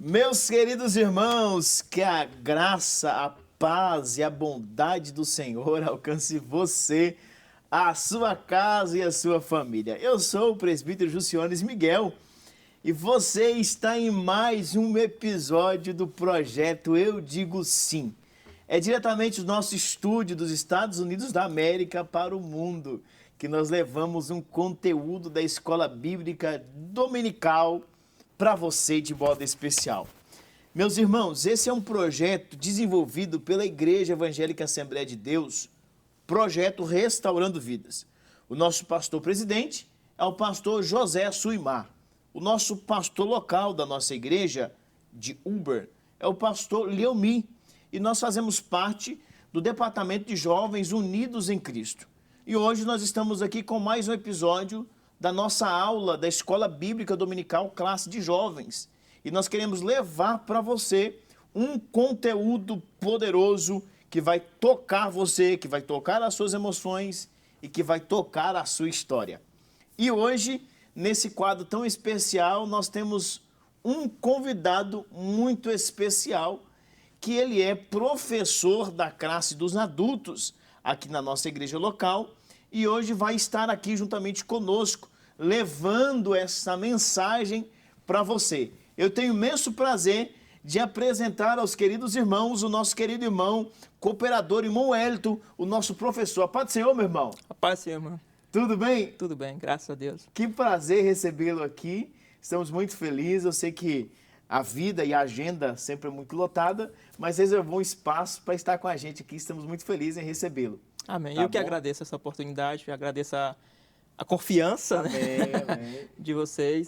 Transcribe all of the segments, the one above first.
Meus queridos irmãos, que a graça, a paz e a bondade do Senhor alcance você, a sua casa e a sua família. Eu sou o presbítero Juciones Miguel e você está em mais um episódio do projeto Eu Digo Sim. É diretamente do nosso estúdio dos Estados Unidos da América para o mundo que nós levamos um conteúdo da Escola Bíblica Dominical para você de modo especial. Meus irmãos, esse é um projeto desenvolvido pela Igreja Evangélica Assembleia de Deus, projeto Restaurando Vidas. O nosso pastor-presidente é o pastor José Suimar. O nosso pastor local da nossa igreja, de Uber, é o pastor Leomi. E nós fazemos parte do Departamento de Jovens Unidos em Cristo. E hoje nós estamos aqui com mais um episódio da nossa aula da Escola Bíblica Dominical Classe de Jovens. E nós queremos levar para você um conteúdo poderoso que vai tocar você, que vai tocar as suas emoções e que vai tocar a sua história. E hoje, nesse quadro tão especial, nós temos um convidado muito especial, que ele é professor da classe dos adultos aqui na nossa igreja local e hoje vai estar aqui juntamente conosco, levando essa mensagem para você. Eu tenho imenso prazer de apresentar aos queridos irmãos o nosso querido irmão, cooperador, irmão Wellington, o nosso professor. A paz do Senhor, meu irmão. A paz do Senhor, irmão. Tudo bem? Tudo bem, graças a Deus. Que prazer recebê-lo aqui. Estamos muito felizes. Eu sei que a vida e a agenda sempre é muito lotada, mas reservou um espaço para estar com a gente aqui. Estamos muito felizes em recebê-lo. Amém. Tá Eu que bom? agradeço essa oportunidade, eu agradeço a confiança, Amém, né, amém. de vocês,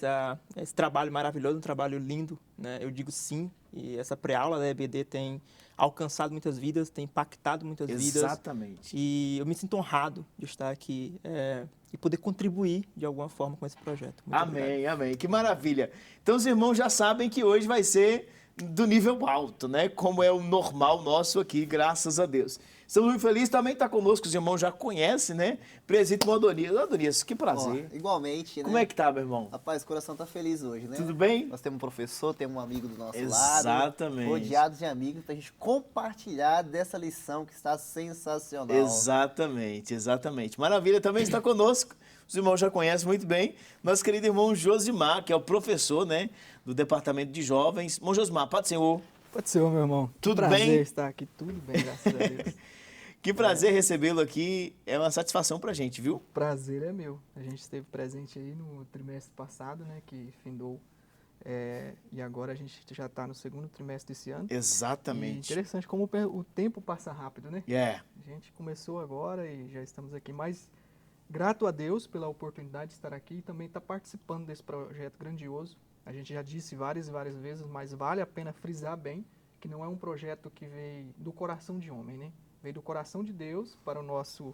esse trabalho maravilhoso, um trabalho lindo, né? Eu digo sim, e essa pré-aula da EBD tem alcançado muitas vidas, tem impactado muitas vidas. Exatamente. E eu me sinto honrado de estar aqui e poder contribuir de alguma forma com esse projeto. Muito obrigado. Amém, amém. Que maravilha. Então os irmãos já sabem que hoje vai ser do nível alto, né? Como é o normal nosso aqui, graças a Deus. Estamos muito felizes, também está conosco, os irmãos já conhecem, né? Presbítero Adonias. Adonias, que prazer. Ó, igualmente, né? Como é que tá, meu irmão? Rapaz, o coração tá feliz hoje, né? Tudo bem? Nós temos um professor, temos um amigo do nosso Exatamente. lado. Rodeados de amigos, pra gente compartilhar dessa lição que está sensacional. Exatamente, exatamente. Maravilha, também está conosco. Os irmãos já conhecem muito bem. Nosso querido irmão Josimar, que é o professor, né? Do Departamento de Jovens. Irmão Josimar, paz do Senhor. Pode ser, meu irmão. Tudo que prazer bem? estar aqui. Tudo bem, graças a Deus. Que prazer recebê-lo aqui. É uma satisfação pra gente, viu? Prazer é meu. A gente esteve presente aí no trimestre passado, né, que findou. E agora a gente já está no segundo trimestre desse ano. E Exatamente. interessante como o tempo passa rápido, né? É. A gente começou agora e já estamos aqui. Mas grato a Deus pela oportunidade de estar aqui e também estar participando desse projeto grandioso. A gente já disse várias e várias vezes, mas vale a pena frisar bem que não é um projeto que veio do coração de homem, né? Veio do coração de Deus para o nosso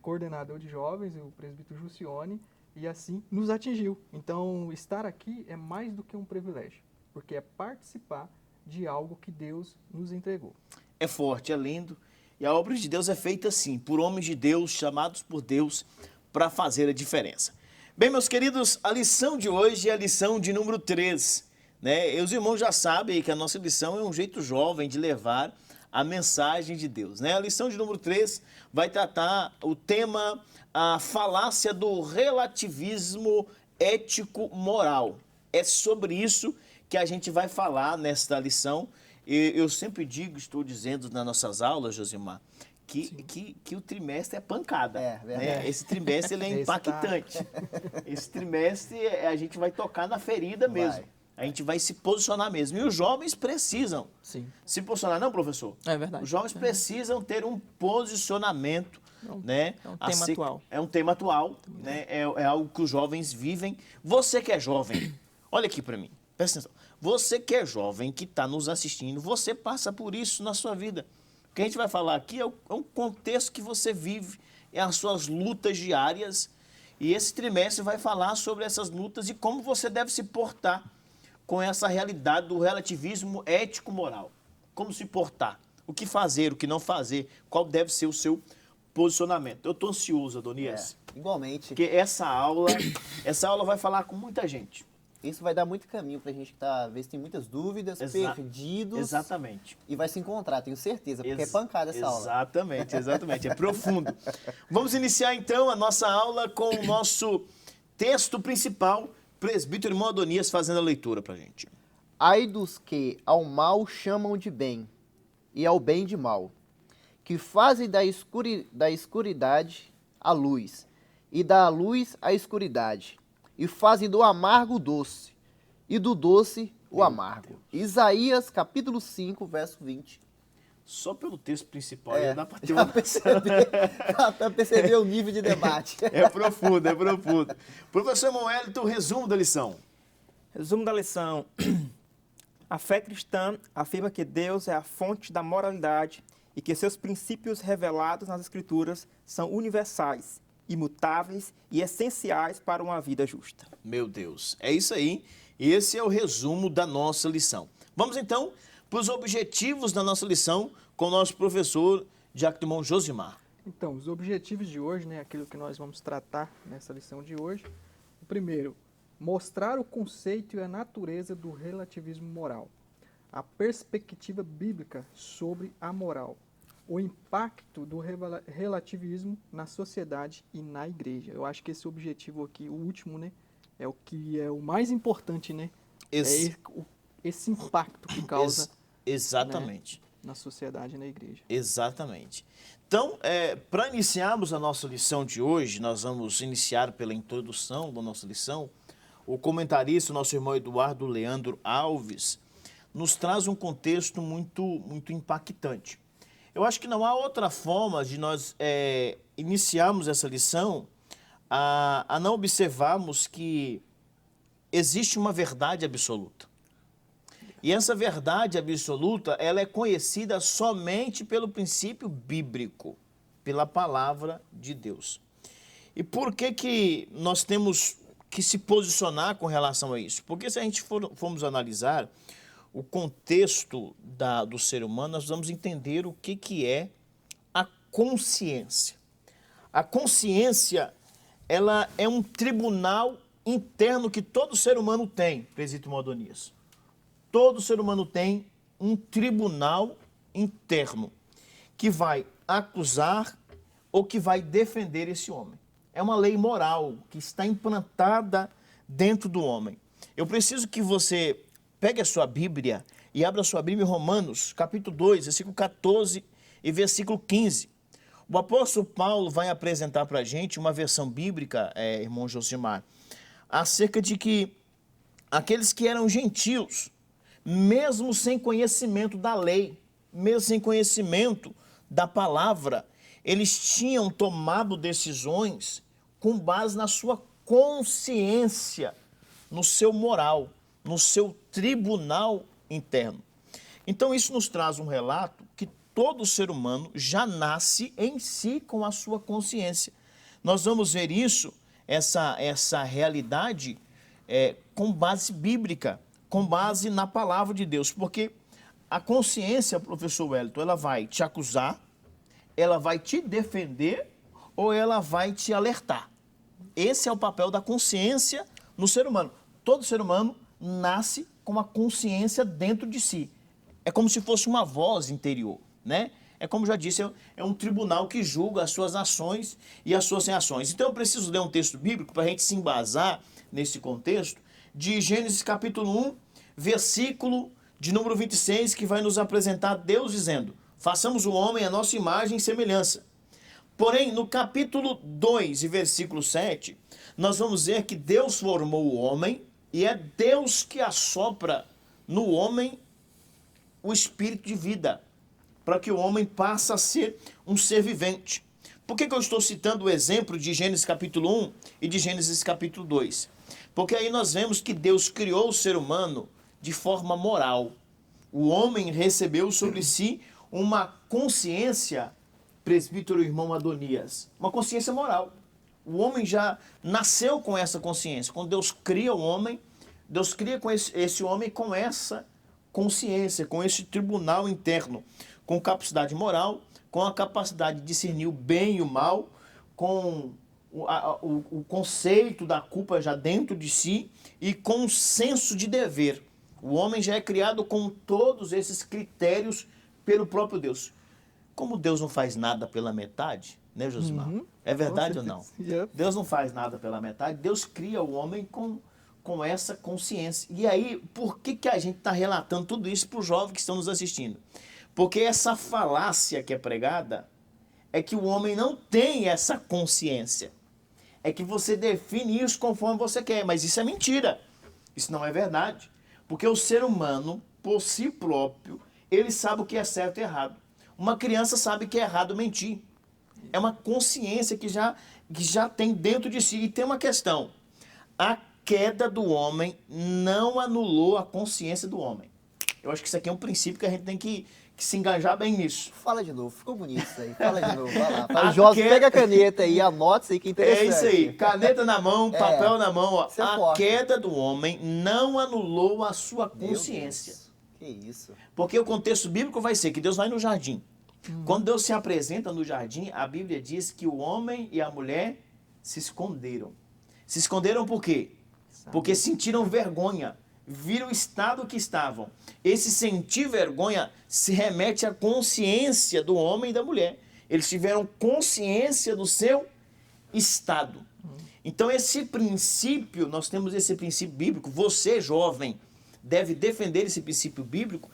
coordenador de jovens, o presbítero Jucione, e assim nos atingiu. Então, estar aqui é mais do que um privilégio, porque é participar de algo que Deus nos entregou. É forte, é lindo. E a obra de Deus é feita assim, por homens de Deus, chamados por Deus para fazer a diferença. Bem, meus queridos, a lição de hoje é a lição de número 3. Né? E os irmãos já sabem que a nossa lição é um jeito jovem de levar a mensagem de Deus, né? A lição de número 3 vai tratar o tema, a falácia do relativismo ético-moral. É sobre isso que a gente vai falar nesta lição. E eu sempre digo, estou dizendo nas nossas aulas, Josimar, que o trimestre é pancada. É, verdade. Né? Esse trimestre ele é impactante. Esse trimestre a gente vai tocar na ferida mesmo. Vai. A gente vai se posicionar mesmo. E os jovens precisam Sim, se posicionar, não, professor? é verdade. Os jovens precisam ter um posicionamento, né? é um tema atual. É um tema atual, né? É algo que os jovens vivem. Você que é jovem, olha aqui para mim, presta atenção. Você que é jovem, que está nos assistindo, você passa por isso na sua vida. O que a gente vai falar aqui é um contexto que você vive, é as suas lutas diárias. E esse trimestre vai falar sobre essas lutas e como você deve se portar com essa realidade do relativismo ético-moral. Como se portar, o que fazer, o que não fazer, qual deve ser o seu posicionamento. Eu estou ansioso, Adonias, Igualmente. porque essa aula vai falar com muita gente. Isso vai dar muito caminho pra gente que tá, às vezes tem muitas dúvidas, perdidos. Exatamente. E vai se encontrar, tenho certeza, porque é pancada essa aula. Exatamente, é profundo. Vamos iniciar então a nossa aula com o nosso texto principal, presbítero irmão Adonias fazendo a leitura pra gente. Ai dos que ao mal chamam de bem, e ao bem de mal, que fazem da escuridade a luz, e da luz a escuridade, e fazem do amargo o doce, e do doce o amargo. Isaías capítulo 5, verso 20. Só pelo texto principal já dá pra ter dá pra perceber o nível de debate. É profundo, é profundo. Professor Moelito, resumo da lição. Resumo da lição. A fé cristã afirma que Deus é a fonte da moralidade e que seus princípios revelados nas Escrituras são universais, imutáveis e essenciais para uma vida justa. Meu Deus, é isso aí. Esse é o resumo da nossa lição. Vamos então para os objetivos da nossa lição com o nosso professor Diácono Josimar. Então, os objetivos de hoje, né, aquilo que nós vamos tratar nessa lição de hoje. O primeiro, mostrar o conceito e a natureza do relativismo moral, a perspectiva bíblica sobre a moral, o impacto do relativismo na sociedade e na igreja. Eu acho que esse objetivo aqui, o último, né, é o que é o mais importante, né? Esse impacto que causa exatamente, né, na sociedade e na igreja. Exatamente. Então, para iniciarmos a nossa lição de hoje, nós vamos iniciar pela introdução da nossa lição. O comentarista, o nosso irmão Eduardo Leandro Alves, nos traz um contexto muito impactante. Eu acho que não há outra forma de nós iniciarmos essa lição a não observarmos que existe uma verdade absoluta. E essa verdade absoluta, ela é conhecida somente pelo princípio bíblico, pela palavra de Deus. E por que nós temos que se posicionar com relação a isso? Porque se a gente formos analisar o contexto do ser humano, nós vamos entender o que é a consciência. A consciência, ela é um tribunal interno que todo ser humano tem, presbítero Adonias. Todo ser humano tem um tribunal interno que vai acusar ou que vai defender esse homem. É uma lei moral que está implantada dentro do homem. Eu preciso que você pegue a sua Bíblia e abra a sua Bíblia em Romanos, capítulo 2, versículo 14 e versículo 15. O apóstolo Paulo vai apresentar para a gente uma versão bíblica, irmão Josimar, acerca de que aqueles que eram gentios, mesmo sem conhecimento da lei, mesmo sem conhecimento da palavra, eles tinham tomado decisões com base na sua consciência, no seu moral, no seu tribunal interno. Então isso nos traz um relato que todo ser humano já nasce em si com a sua consciência. Nós vamos ver isso, essa realidade com base bíblica, com base na palavra de Deus, porque a consciência, professor Wellington, ela vai te acusar, ela vai te defender ou ela vai te alertar. Esse é o papel da consciência no ser humano. Todo ser humano nasce com a consciência dentro de si. É como se fosse uma voz interior, né? É como já disse, é um tribunal que julga as suas ações e as suas reações. Então eu preciso ler um texto bíblico para a gente se embasar nesse contexto, de Gênesis capítulo 1, versículo de número 26, que vai nos apresentar Deus dizendo: façamos o homem à nossa imagem e semelhança. Porém, no capítulo 2 e versículo 7, nós vamos ver que Deus formou o homem e é Deus que assopra no homem o espírito de vida, para que o homem passe a ser um ser vivente. Por que eu estou citando o exemplo de Gênesis capítulo 1 e de Gênesis capítulo 2? Porque aí nós vemos que Deus criou o ser humano de forma moral. O homem recebeu sobre si uma consciência, presbítero irmão Adonias, uma consciência moral. O homem já nasceu com essa consciência. Quando Deus cria o homem, Deus cria com esse homem com essa consciência, com esse tribunal interno, com capacidade moral, com a capacidade de discernir o bem e o mal, com o conceito da culpa já dentro de si e com um senso de dever. O homem já é criado com todos esses critérios pelo próprio Deus. Como Deus não faz nada pela metade, né, Josimar? É verdade ou não? Yep. Deus não faz nada pela metade, Deus cria o homem com essa consciência. E aí, por que a gente está relatando tudo isso para os jovens que estão nos assistindo? Porque essa falácia que é pregada é que o homem não tem essa consciência. É que você define isso conforme você quer, mas isso é mentira. Isso não é verdade. Porque o ser humano, por si próprio, ele sabe o que é certo e errado. Uma criança sabe que é errado mentir. É uma consciência que já tem dentro de si. E tem uma questão. A queda do homem não anulou a consciência do homem. Eu acho que isso aqui é um princípio que a gente tem que se engajar bem nisso. Fala de novo, ficou bonito isso aí. Fala de novo, vai lá. Fala, Jovem, pega a caneta aí, anota isso aí que é interessante. É isso aí, caneta na mão, papel na mão. Ó. Isso é A forte. queda do homem não anulou a sua Meu consciência. Deus, que isso. Porque o contexto bíblico vai ser que Deus vai no jardim. Quando Deus se apresenta no jardim, a Bíblia diz que o homem e a mulher se esconderam. Se esconderam por quê? Porque sentiram vergonha. Viram o estado que estavam. Esse sentir vergonha se remete à consciência do homem e da mulher. Eles tiveram consciência do seu estado. Então esse princípio, nós temos esse princípio bíblico, você jovem deve defender esse princípio bíblico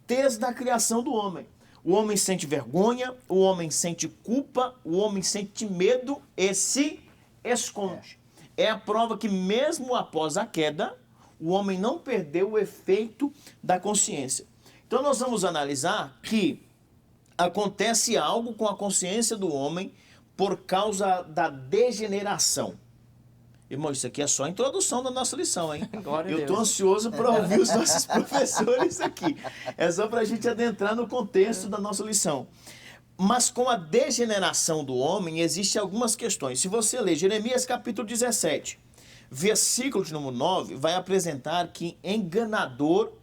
desde a criação do homem. O homem sente vergonha, o homem sente culpa, o homem sente medo e se esconde. É a prova que mesmo após a queda, o homem não perdeu o efeito da consciência. Então nós vamos analisar que acontece algo com a consciência do homem por causa da degeneração. Irmão, isso aqui é só a introdução da nossa lição, hein? Glória a Eu estou Deus. ansioso para ouvir os nossos professores aqui. É só para a gente adentrar no contexto da nossa lição. Mas com a degeneração do homem, existem algumas questões. Se você ler Jeremias capítulo 17, versículo de número 9, vai apresentar que enganador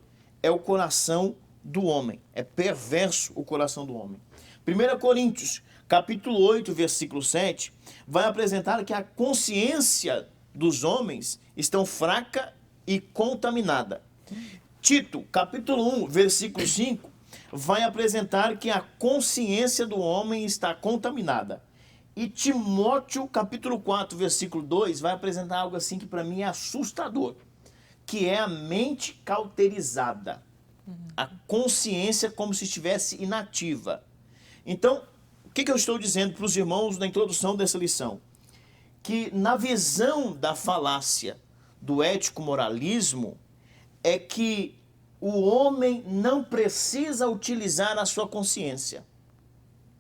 é o coração do homem. É perverso o coração do homem. 1 Coríntios, capítulo 8, versículo 7, vai apresentar que a consciência dos homens estão fraca e contaminada. Tito, capítulo 1, versículo 5, vai apresentar que a consciência do homem está contaminada. E Timóteo, capítulo 4, versículo 2, vai apresentar algo assim que para mim é assustador, que é a mente cauterizada. A consciência como se estivesse inativa. Então, o que eu estou dizendo para os irmãos na introdução dessa lição? Que na visão da falácia do ético-moralismo é que o homem não precisa utilizar a sua consciência.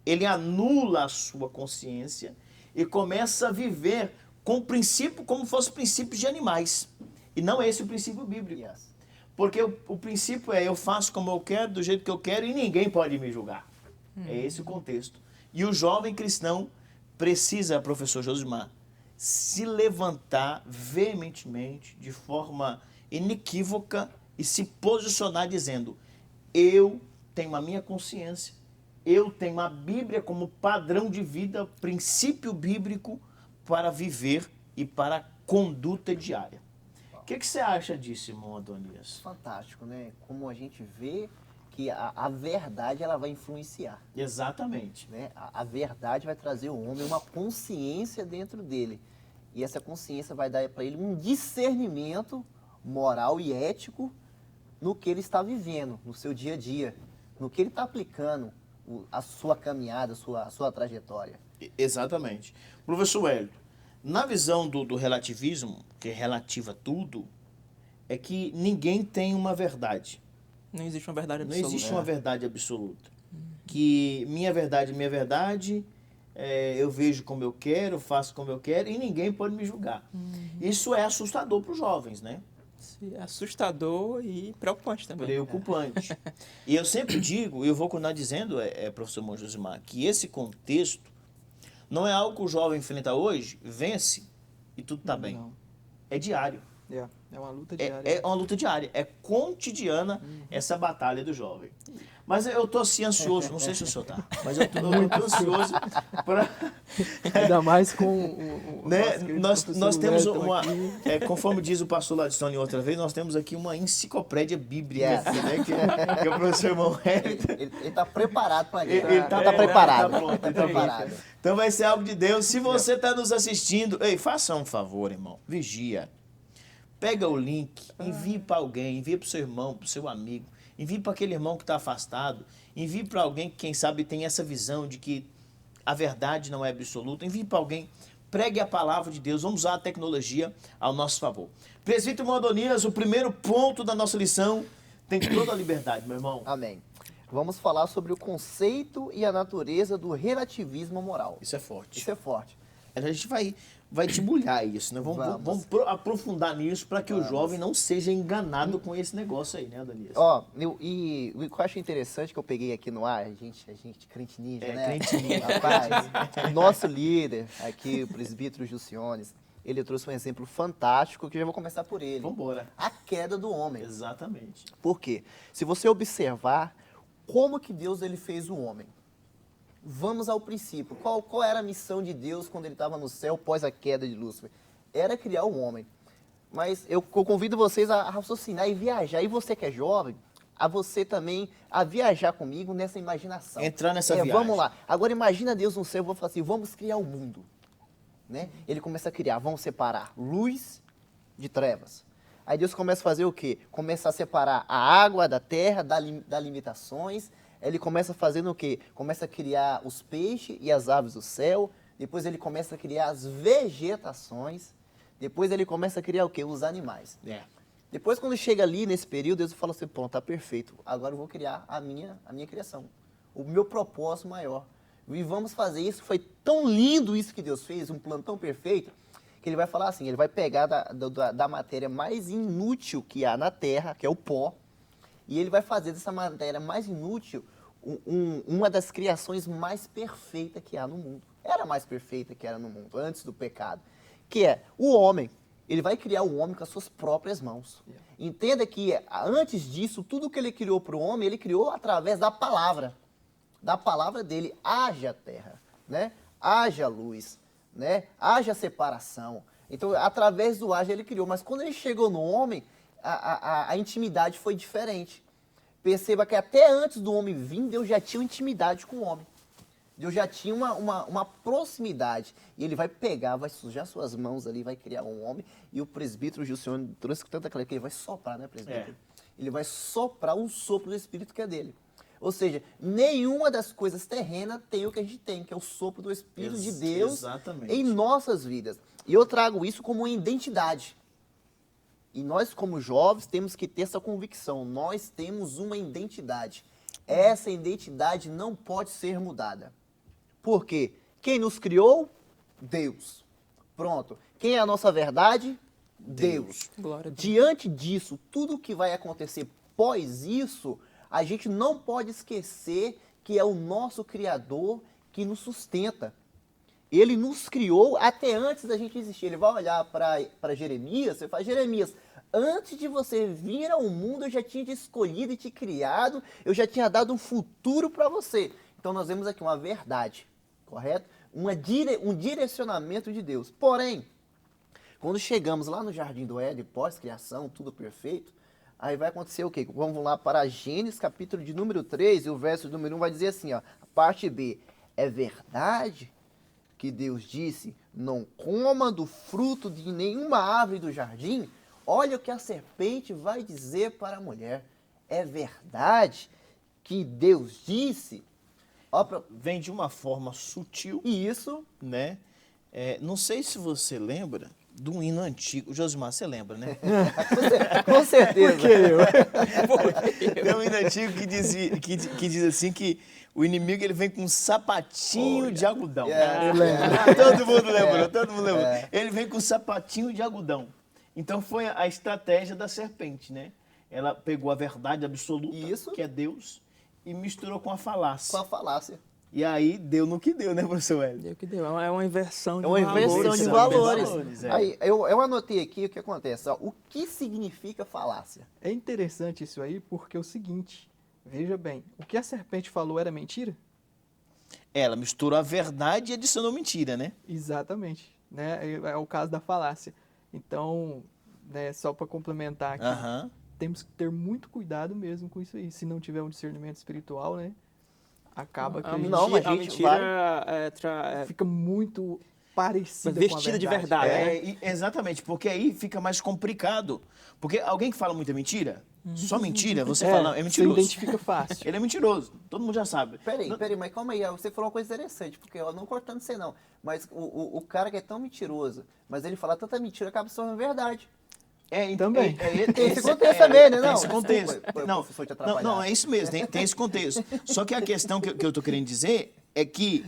Ele anula a sua consciência e começa a viver com o princípio como fosse princípios de animais. E não é esse o princípio bíblico. Yes. Porque o princípio é eu faço como eu quero, do jeito que eu quero e ninguém pode me julgar. É esse o contexto. E o jovem cristão precisa, professor Josimar, se levantar veementemente, de forma inequívoca e se posicionar dizendo: eu tenho a minha consciência, eu tenho a Bíblia como padrão de vida, princípio bíblico para viver e para a conduta diária. O que você acha disso, irmão Adonias? Fantástico, né? Como a gente vê que a verdade ela vai influenciar. Exatamente. Né? A verdade vai trazer ao homem uma consciência dentro dele. E essa consciência vai dar para ele um discernimento moral e ético no que ele está vivendo, no seu dia a dia, no que ele está aplicando, a sua caminhada, a sua trajetória. Exatamente. Professor Hélio, na visão do relativismo, que é relativa a tudo, é que ninguém tem uma verdade. Não existe uma verdade Não absoluta. existe uma verdade absoluta. Que minha verdade, eu vejo como eu quero, faço como eu quero e ninguém pode me julgar. Isso é assustador para os jovens, né? É assustador e preocupante também. Preocupante. E eu sempre digo, e eu vou continuar dizendo, professor Monte Josimar, que esse contexto não é algo que o jovem enfrenta hoje, vence e tudo está bem. Não. É diário. É uma luta diária. É uma luta diária, é cotidiana essa batalha do jovem. Mas eu tô assim ansioso, não sei se o senhor tá, mas eu tô ansioso para... Ainda mais com o Né? nosso querido Nós professor temos Wellington uma, aqui. conforme diz o pastor Ladstone outra vez, nós temos aqui uma enciclopédia bíblica, Yes. né? que é o professor irmão Wellington. Ele tá preparado para Ele guerra. tá Tá preparado. tá pronto, Tá ele tá preparado. Então vai ser algo de Deus. Se você está nos assistindo, ei, faça um favor, irmão. Vigia. Pega o link, envie para alguém, envie para o seu irmão, para o seu amigo, envie para aquele irmão que está afastado, envie para alguém que, quem sabe, tem essa visão de que a verdade não é absoluta, envie para alguém, pregue a palavra de Deus, vamos usar a tecnologia ao nosso favor. Presbítero Adonias, o primeiro ponto da nossa lição, tem toda a liberdade, meu irmão. Amém. Vamos falar sobre o conceito e a natureza do relativismo moral. Isso é forte. Isso é forte. A gente vai debulhar isso, né? Vamos aprofundar nisso para que o jovem não seja enganado com esse negócio aí, né, Adonias? Ó, e o que eu acho interessante que eu peguei aqui no ar, a gente crente ninja, né? Crente ninja. Rapaz, nosso líder aqui, o presbítero Gilciones, ele trouxe um exemplo fantástico que eu já vou começar por ele. Vamos embora. A queda do homem. Exatamente. Por quê? Se você observar como que Deus ele fez o homem. Vamos ao princípio. Qual era a missão de Deus quando ele estava no céu pós a queda de Lúcifer? Era criar o homem. Mas eu convido vocês a raciocinar e viajar. E você que é jovem, a você também a viajar comigo nessa imaginação. Entrar nessa viagem. Vamos lá. Agora imagina Deus no céu, eu vou falar assim, vamos criar o mundo. Né? Ele começa a criar, vamos separar luz de trevas. Aí Deus começa a fazer o quê? Começa a separar a água da terra, das limitações. Ele começa fazendo o quê? Começa a criar os peixes e as aves do céu. Depois ele começa a criar as vegetações. Depois ele começa a criar o quê? Os animais. Depois, quando chega ali nesse período, Deus fala assim, pronto, tá perfeito. Agora eu vou criar a minha criação. O meu propósito maior. E vamos fazer isso. Foi tão lindo isso que Deus fez, um plano tão perfeito, que ele vai falar assim, ele vai pegar da matéria mais inútil que há na terra, que é o pó, e ele vai fazer dessa matéria mais inútil uma das criações mais perfeitas que há no mundo. Era a mais perfeita que era no mundo, antes do pecado. Que é o homem. Ele vai criar o homem com as suas próprias mãos. Entenda que antes disso, tudo que ele criou para o homem, ele criou através da palavra. Da palavra dele, haja terra, né? Haja luz, né? Haja separação. Então, através do haja ele criou. Mas quando ele chegou no homem, a intimidade foi diferente. Perceba que até antes do homem vir, Deus já tinha intimidade com o homem. Deus já tinha uma proximidade. E ele vai pegar, vai sujar suas mãos ali, vai criar um homem. E o presbítero Gilcione trouxe tanta clareza que ele vai soprar, né, presbítero? Ele vai soprar um sopro do Espírito que é dele. Ou seja, nenhuma das coisas terrenas tem o que a gente tem, que é o sopro do Espírito de Deus em nossas vidas. E eu trago isso como uma identidade. E nós, como jovens, temos que ter essa convicção. Nós temos uma identidade. Essa identidade não pode ser mudada. Por quê? Quem nos criou? Deus. Pronto. Quem é a nossa verdade? Deus. Glória a Deus. Diante disso, tudo que vai acontecer pós isso, a gente não pode esquecer que é o nosso Criador que nos sustenta. Ele nos criou até antes da gente existir. Ele vai olhar para Jeremias, você fala, Jeremias, antes de você vir ao mundo, eu já tinha te escolhido e te criado, eu já tinha dado um futuro para você. Então nós vemos aqui uma verdade, correto? Um direcionamento de Deus. Porém, quando chegamos lá no Jardim do Éden, pós-criação, tudo perfeito, aí vai acontecer o quê? Vamos lá para Gênesis, capítulo de número 3, e o verso número 1 vai dizer assim, ó, a parte B, é verdade que Deus disse, não coma do fruto de nenhuma árvore do jardim? Olha o que a serpente vai dizer para a mulher. É verdade que Deus disse? Vem de uma forma sutil. Isso. Né? Não sei se você lembra de um hino antigo. Josimar, você lembra, né? Com certeza. Tem um hino antigo que diz assim que o inimigo ele vem com um sapatinho de algodão. Todo mundo lembrou. Ele vem com um sapatinho de algodão. Então foi a estratégia da serpente, né? Ela pegou a verdade absoluta, que é Deus, e misturou com a falácia. Com a falácia. E aí deu no que deu, né, professor Hélio? Deu que deu. É uma inversão de É uma inversão de valores. é. Aí, eu anotei aqui o que acontece. Ó, o que significa falácia? É interessante isso aí porque é o seguinte, veja bem, o que a serpente falou era mentira? Ela misturou a verdade e adicionou mentira, né? Exatamente, né? É o caso da falácia. Então, né, só para complementar aqui, Aham. temos que ter muito cuidado mesmo com isso aí. Se não tiver um discernimento espiritual, né, acaba que a gente Não, mas a gente, mentira fica muito parecida vestida com a de verdade. verdade. Exatamente, porque aí fica mais complicado. Porque alguém que fala muita mentira, só mentira, você fala, é Você mentiroso. identifica fácil. Ele é mentiroso, todo mundo já sabe. Peraí, mas calma aí, você falou uma coisa interessante, porque eu não cortando você não, mas o cara que é tão mentiroso, mas ele fala tanta mentira, acaba se tornando verdade. Também. Tem esse contexto também, né? Tem Não, esse contexto. desculpa, Não, professor, te não, atrapalhar. não, é isso mesmo, tem esse contexto. Só que a questão que eu tô querendo dizer é que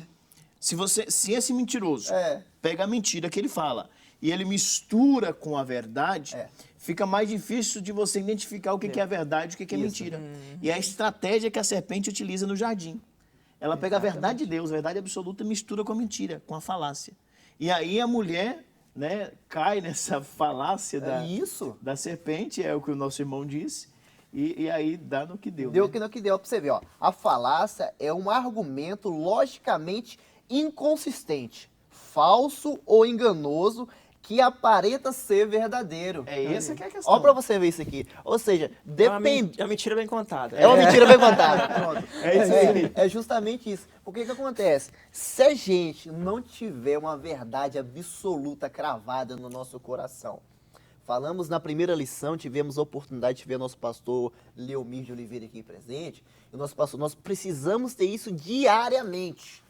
se esse mentiroso pega a mentira que ele fala e ele mistura com a verdade, fica mais difícil de você identificar o que é a verdade e o que é mentira. E é a estratégia que a serpente utiliza no jardim. Ela pega a verdade de Deus, a verdade absoluta, e mistura com a mentira, com a falácia. E aí a mulher, né, cai nessa falácia da serpente, é o que o nosso irmão disse, e aí dá no que deu. Deu né? no que deu pra você ver, ó. A falácia é um argumento logicamente inconsistente, falso ou enganoso que aparenta ser verdadeiro. É essa que é a questão. Ó pra você ver isso aqui. Ou seja, depende... É uma mentira bem contada. É uma mentira bem contada. Pronto. É isso aí. É justamente isso. Porque o que acontece? Se a gente não tiver uma verdade absoluta cravada no nosso coração, falamos na primeira lição, tivemos a oportunidade de ver nosso pastor Leomir de Oliveira aqui presente, e o nosso pastor, nós precisamos ter isso diariamente.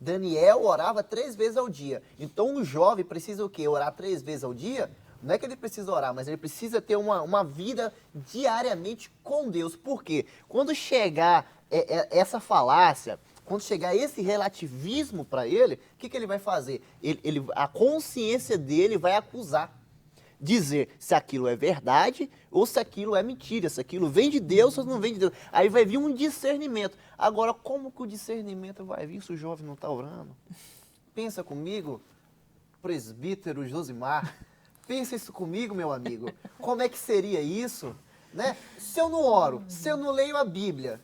Daniel orava 3 vezes ao dia. Então um jovem precisa o quê? Orar 3 vezes ao dia? Não é que ele precisa orar, mas ele precisa ter uma vida diariamente com Deus. Por quê? Quando chegar essa falácia, quando chegar esse relativismo para ele, o que ele vai fazer? A consciência dele vai acusar. Dizer se aquilo é verdade ou se aquilo é mentira, se aquilo vem de Deus ou não vem de Deus. Aí vai vir um discernimento. Agora, como que o discernimento vai vir se o jovem não está orando? Pensa comigo, presbítero Josimar. Pensa isso comigo, meu amigo. Como é que seria isso? Né? Se eu não oro, se eu não leio a Bíblia,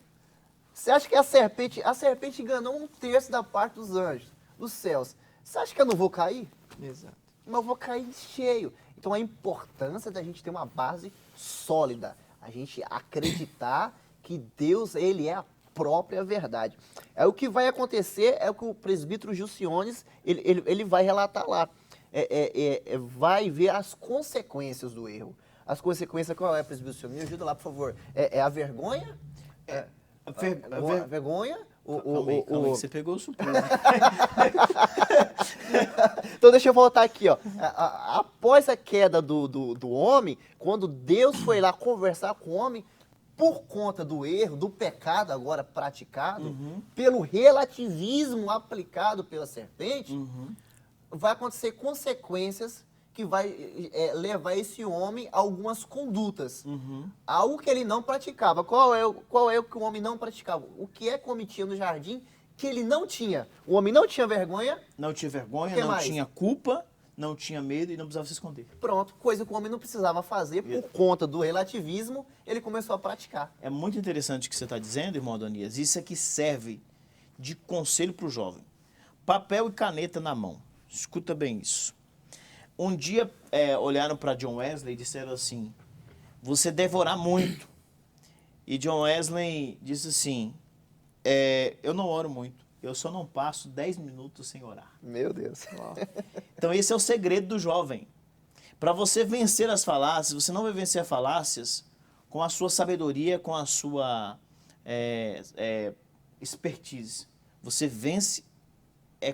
você acha que a serpente enganou 1/3 da parte dos anjos, dos céus. Você acha que eu não vou cair? Exato. Mas eu vou cair cheio. Então a importância da gente ter uma base sólida, a gente acreditar que Deus, ele é a própria verdade. É o que vai acontecer, é o que o presbítero Gilciones, ele vai relatar lá. Vai ver as consequências do erro. As consequências, qual é, presbítero Gilciones? Me ajuda lá, por favor. É a vergonha? A vergonha? Calma aí, você pegou o suplício. Então deixa eu voltar aqui, ó. Após a queda do homem, quando Deus foi lá conversar com o homem, por conta do erro, do pecado agora praticado, pelo relativismo aplicado pela serpente, vai acontecer consequências que vai levar esse homem a algumas condutas. Algo que ele não praticava. Qual é o que o homem não praticava? O que é que o homem tinha no jardim que ele não tinha? O homem não tinha vergonha. Não tinha vergonha, Que não mais? tinha culpa, não tinha medo e não precisava se esconder. Pronto, coisa que o homem não precisava fazer por conta do relativismo, ele começou a praticar. É muito interessante o que você está dizendo, irmão Adonias. Isso aqui serve de conselho para o jovem. Papel e caneta na mão. Escuta bem isso. Um dia olharam para John Wesley e disseram assim, você devorar muito. E John Wesley disse assim, eu não oro muito, eu só não passo 10 minutos sem orar. Meu Deus. Então esse é o segredo do jovem. Para você vencer as falácias, você não vai vencer as falácias com a sua sabedoria, com a sua expertise. Você vence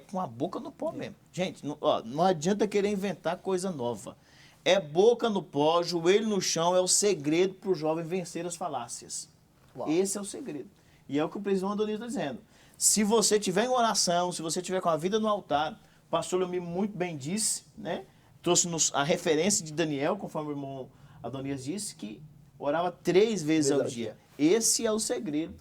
com a boca no pó mesmo. Gente, não adianta querer inventar coisa nova. É boca no pó, joelho no chão, é o segredo para o jovem vencer as falácias. Uau. Esse é o segredo. E é o que o presidente Adonias está dizendo. Se você tiver em oração, se você tiver com a vida no altar, o pastor Leomir muito bem disse, né? Trouxe-nos a referência de Daniel, conforme o irmão Adonias disse, que orava 3 vezes ao dia. Esse é o segredo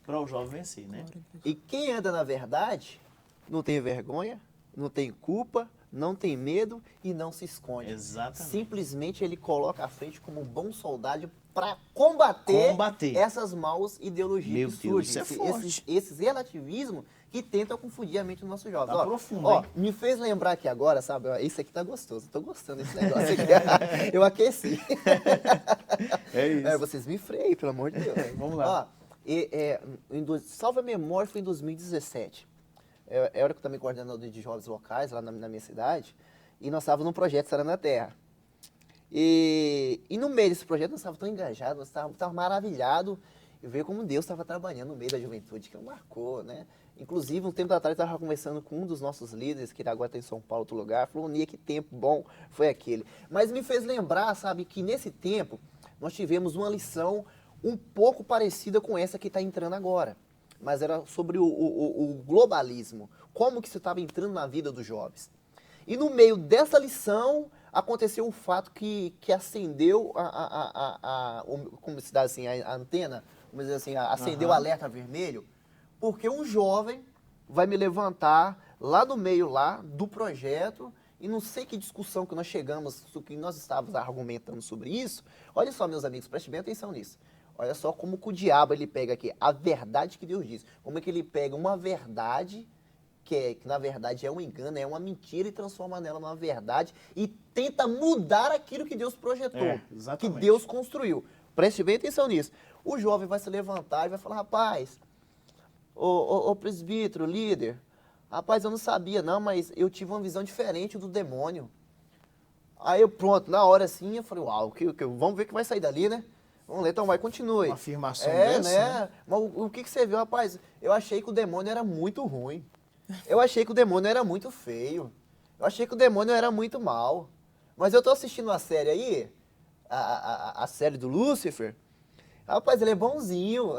para o jovem vencer, né? E quem anda na verdade não tem vergonha, não tem culpa, não tem medo e não se esconde. Exatamente. Simplesmente ele coloca à frente como um bom soldado para combater essas maus ideologias Meu que Deus, surgem. isso é forte. Esses relativismos que tentam confundir a mente dos nossos jovens. Tá profundo, hein? Me fez lembrar aqui agora, sabe? Ó, isso aqui tá gostoso. Tô gostando desse negócio aqui. Eu aqueci. É isso. Vocês me freiem, pelo amor de Deus. Vamos lá. Ó, salva a memória, foi em 2017. Eu era também coordenador de jovens locais lá na minha cidade. E nós estávamos num projeto Sarando a Terra. E no meio desse projeto nós estávamos tão engajados, nós estávamos maravilhados em ver como Deus estava trabalhando no meio da juventude, que marcou, né? Inclusive, um tempo atrás eu estava conversando com um dos nossos líderes, que agora está em São Paulo, outro lugar, falou, Nia, que tempo bom foi aquele. Mas me fez lembrar, sabe, que nesse tempo nós tivemos uma lição um pouco parecida com essa que está entrando agora. Mas era sobre o globalismo, como que isso estava entrando na vida dos jovens. E no meio dessa lição, aconteceu o fato que acendeu como se dá assim, a antena, vamos dizer assim, acendeu o alerta vermelho, porque um jovem vai me levantar lá no meio lá do projeto, e não sei que discussão que nós chegamos, que nós estávamos argumentando sobre isso. Olha só, meus amigos, prestem bem atenção nisso. Olha só como que o diabo ele pega aqui a verdade que Deus diz. Como é que ele pega uma verdade que na verdade é um engano, é uma mentira, e transforma nela numa verdade e tenta mudar aquilo que Deus projetou, que Deus construiu. Preste bem atenção nisso. O jovem vai se levantar e vai falar, rapaz, ô presbítero, líder, rapaz, eu não sabia não, mas eu tive uma visão diferente do demônio. Aí eu, pronto, na hora assim, eu falei, uau, vamos ver o que vai sair dali, né? Vamos ler, então vai, continue. Uma afirmação dessa, né? Mas o que você viu, rapaz? Eu achei que o demônio era muito ruim. Eu achei que o demônio era muito feio. Eu achei que o demônio era muito mal. Mas eu tô assistindo uma série aí, a série do Lúcifer. Rapaz, ele é bonzinho.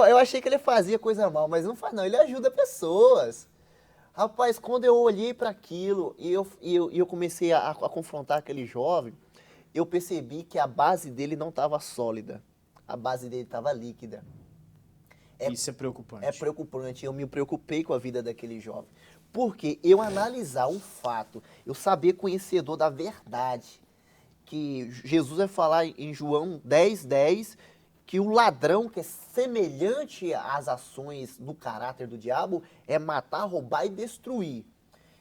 Eu achei que ele fazia coisa mal, mas não faz não, ele ajuda pessoas. Rapaz, quando eu olhei para aquilo e eu comecei a confrontar aquele jovem, eu percebi que a base dele não estava sólida. A base dele estava líquida. Isso é preocupante. É preocupante. Eu me preocupei com a vida daquele jovem. Porque eu analisar um fato, eu saber conhecedor da verdade, que Jesus vai falar em João 10:10, que o ladrão, que é semelhante às ações do caráter do diabo, é matar, roubar e destruir.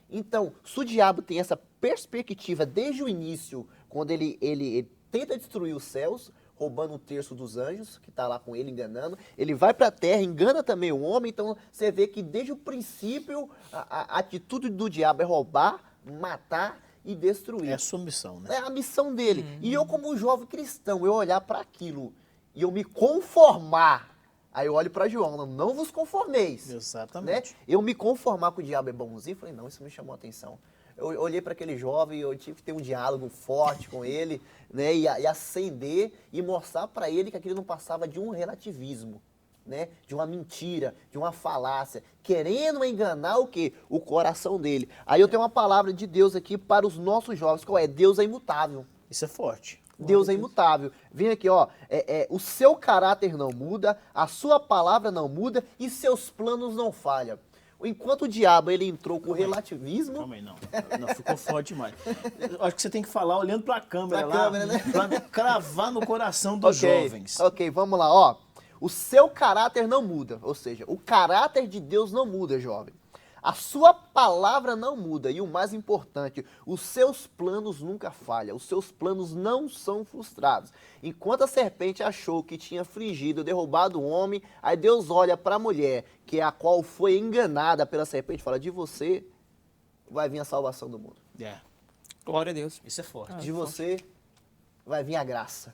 Então, se o diabo tem essa perspectiva desde o início, quando ele tenta destruir os céus, roubando um terço dos anjos, que está lá com ele, enganando, ele vai para a terra, engana também o homem, então você vê que desde o princípio a atitude do diabo é roubar, matar e destruir. É a sua missão, né? É a missão dele. E eu, como jovem cristão, eu olhar para aquilo e eu me conformar. Aí eu olho para João, não vos conformeis. Exatamente. Né? Eu me conformar com o diabo é bonzinho, falei, não, isso me chamou a atenção. Eu olhei para aquele jovem, eu tive que ter um diálogo forte com ele, né? E acender e mostrar para ele que aquilo não passava de um relativismo, né? De uma mentira, de uma falácia, querendo enganar o quê? O coração dele. Aí eu tenho uma palavra de Deus aqui para os nossos jovens, qual é? Deus é imutável. Isso é forte. Deus é imutável. Vem aqui, ó. O seu caráter não muda, a sua palavra não muda e seus planos não falham. Enquanto o diabo ele entrou com o relativismo... Calma aí, não. Não, ficou forte demais. Eu acho que você tem que falar olhando para a câmera né? Para cravar no coração dos jovens. Ok, vamos lá, ó. O seu caráter não muda, ou seja, o caráter de Deus não muda, jovem. A sua palavra não muda e o mais importante, os seus planos nunca falham, os seus planos não são frustrados. Enquanto a serpente achou que tinha afligido, derrubado o homem, aí Deus olha para a mulher, que é a qual foi enganada pela serpente, fala, de você vai vir a salvação do mundo. Glória a Deus. Isso é forte. De você vai vir a graça.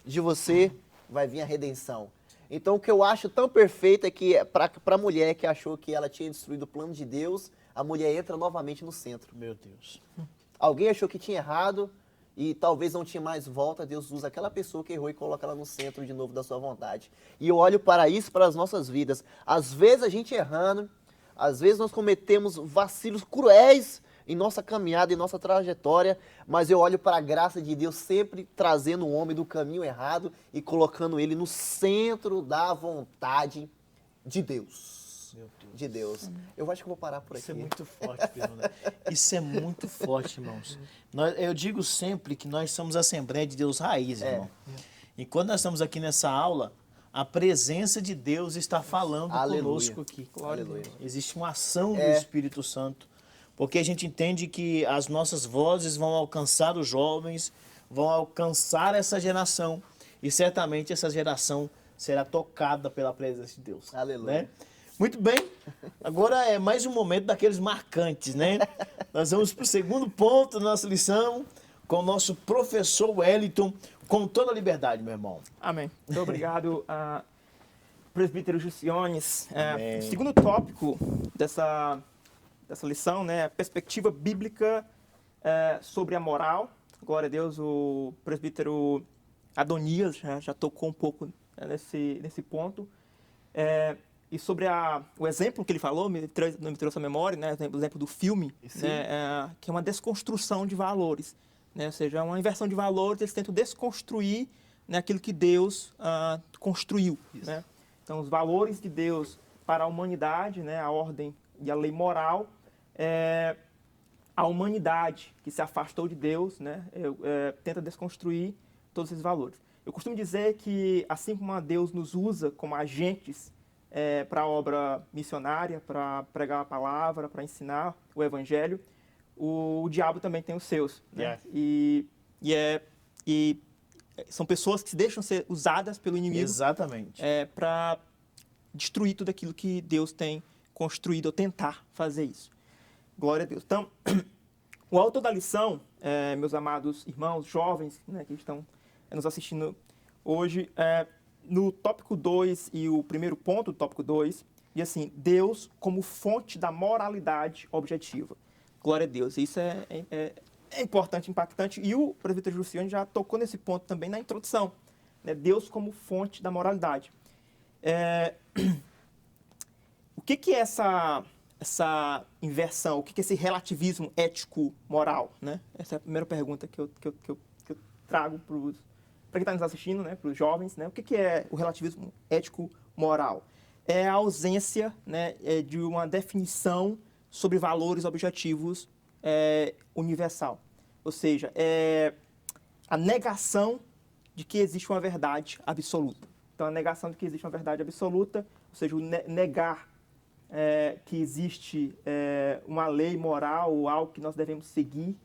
De você vai vir a redenção. Então, o que eu acho tão perfeito é que, para a mulher que achou que ela tinha destruído o plano de Deus, a mulher entra novamente no centro. Meu Deus. Alguém achou que tinha errado e talvez não tinha mais volta, Deus usa aquela pessoa que errou e coloca ela no centro de novo da sua vontade. E eu olho para isso, para as nossas vidas. Às vezes a gente errando, às vezes nós cometemos vacilos cruéis em nossa caminhada, em nossa trajetória, mas eu olho para a graça de Deus sempre trazendo o homem do caminho errado e colocando ele no centro da vontade de Deus. Meu Deus. De Deus. Eu acho que eu vou parar por aqui. Isso é muito forte, Fernanda. Isso é muito forte, irmãos. Eu digo sempre que nós somos a Assembleia de Deus Raiz, irmão. E quando nós estamos aqui nessa aula, a presença de Deus está falando Aleluia. conosco aqui. Aleluia. Existe uma ação do Espírito Santo, porque a gente entende que as nossas vozes vão alcançar os jovens, vão alcançar essa geração, e certamente essa geração será tocada pela presença de Deus. Aleluia. Né? Muito bem, agora é mais um momento daqueles marcantes, né? Nós vamos para o segundo ponto da nossa lição, com o nosso professor Wellington, com toda a liberdade, meu irmão. Amém. Muito obrigado, presbítero Juciones. Amém. O segundo tópico dessa lição, né, a perspectiva bíblica sobre a moral. Glória a Deus, o presbítero Adonias já tocou um pouco nesse ponto. E sobre o exemplo que ele falou, me trouxe à memória, né, o exemplo do filme, né, que é uma desconstrução de valores. Né, ou seja, uma inversão de valores, eles tentam desconstruir, né, aquilo que Deus construiu. Né? Então, os valores de Deus para a humanidade, né, a ordem e a lei moral, a humanidade que se afastou de Deus, né, tenta desconstruir todos esses valores. Eu costumo dizer que, assim como Deus nos usa como agentes para a obra missionária, para pregar a palavra, para ensinar o evangelho, o diabo também tem os seus. Né? E são pessoas que deixam ser usadas pelo inimigo. Exatamente. Para destruir tudo aquilo que Deus tem construído, ou tentar fazer isso. Glória a Deus. Então, o autor da lição, meus amados irmãos, jovens, né, que estão nos assistindo hoje, no tópico 2 e o primeiro ponto do tópico 2, diz assim, Deus como fonte da moralidade objetiva. Glória a Deus. Isso é importante, impactante. E o presbítero Jucione já tocou nesse ponto também na introdução. Né? Deus como fonte da moralidade. O que é essa inversão? O que é esse relativismo ético-moral? Né? Essa é a primeira pergunta que eu trago para quem está nos assistindo, né? Para os jovens. Né? O que é o relativismo ético-moral? É a ausência, né, de uma definição sobre valores objetivos universal. Ou seja, a negação de que existe uma verdade absoluta. Então, a negação de que existe uma verdade absoluta, ou seja, o negar que existe uma lei moral ou algo que nós devemos seguir,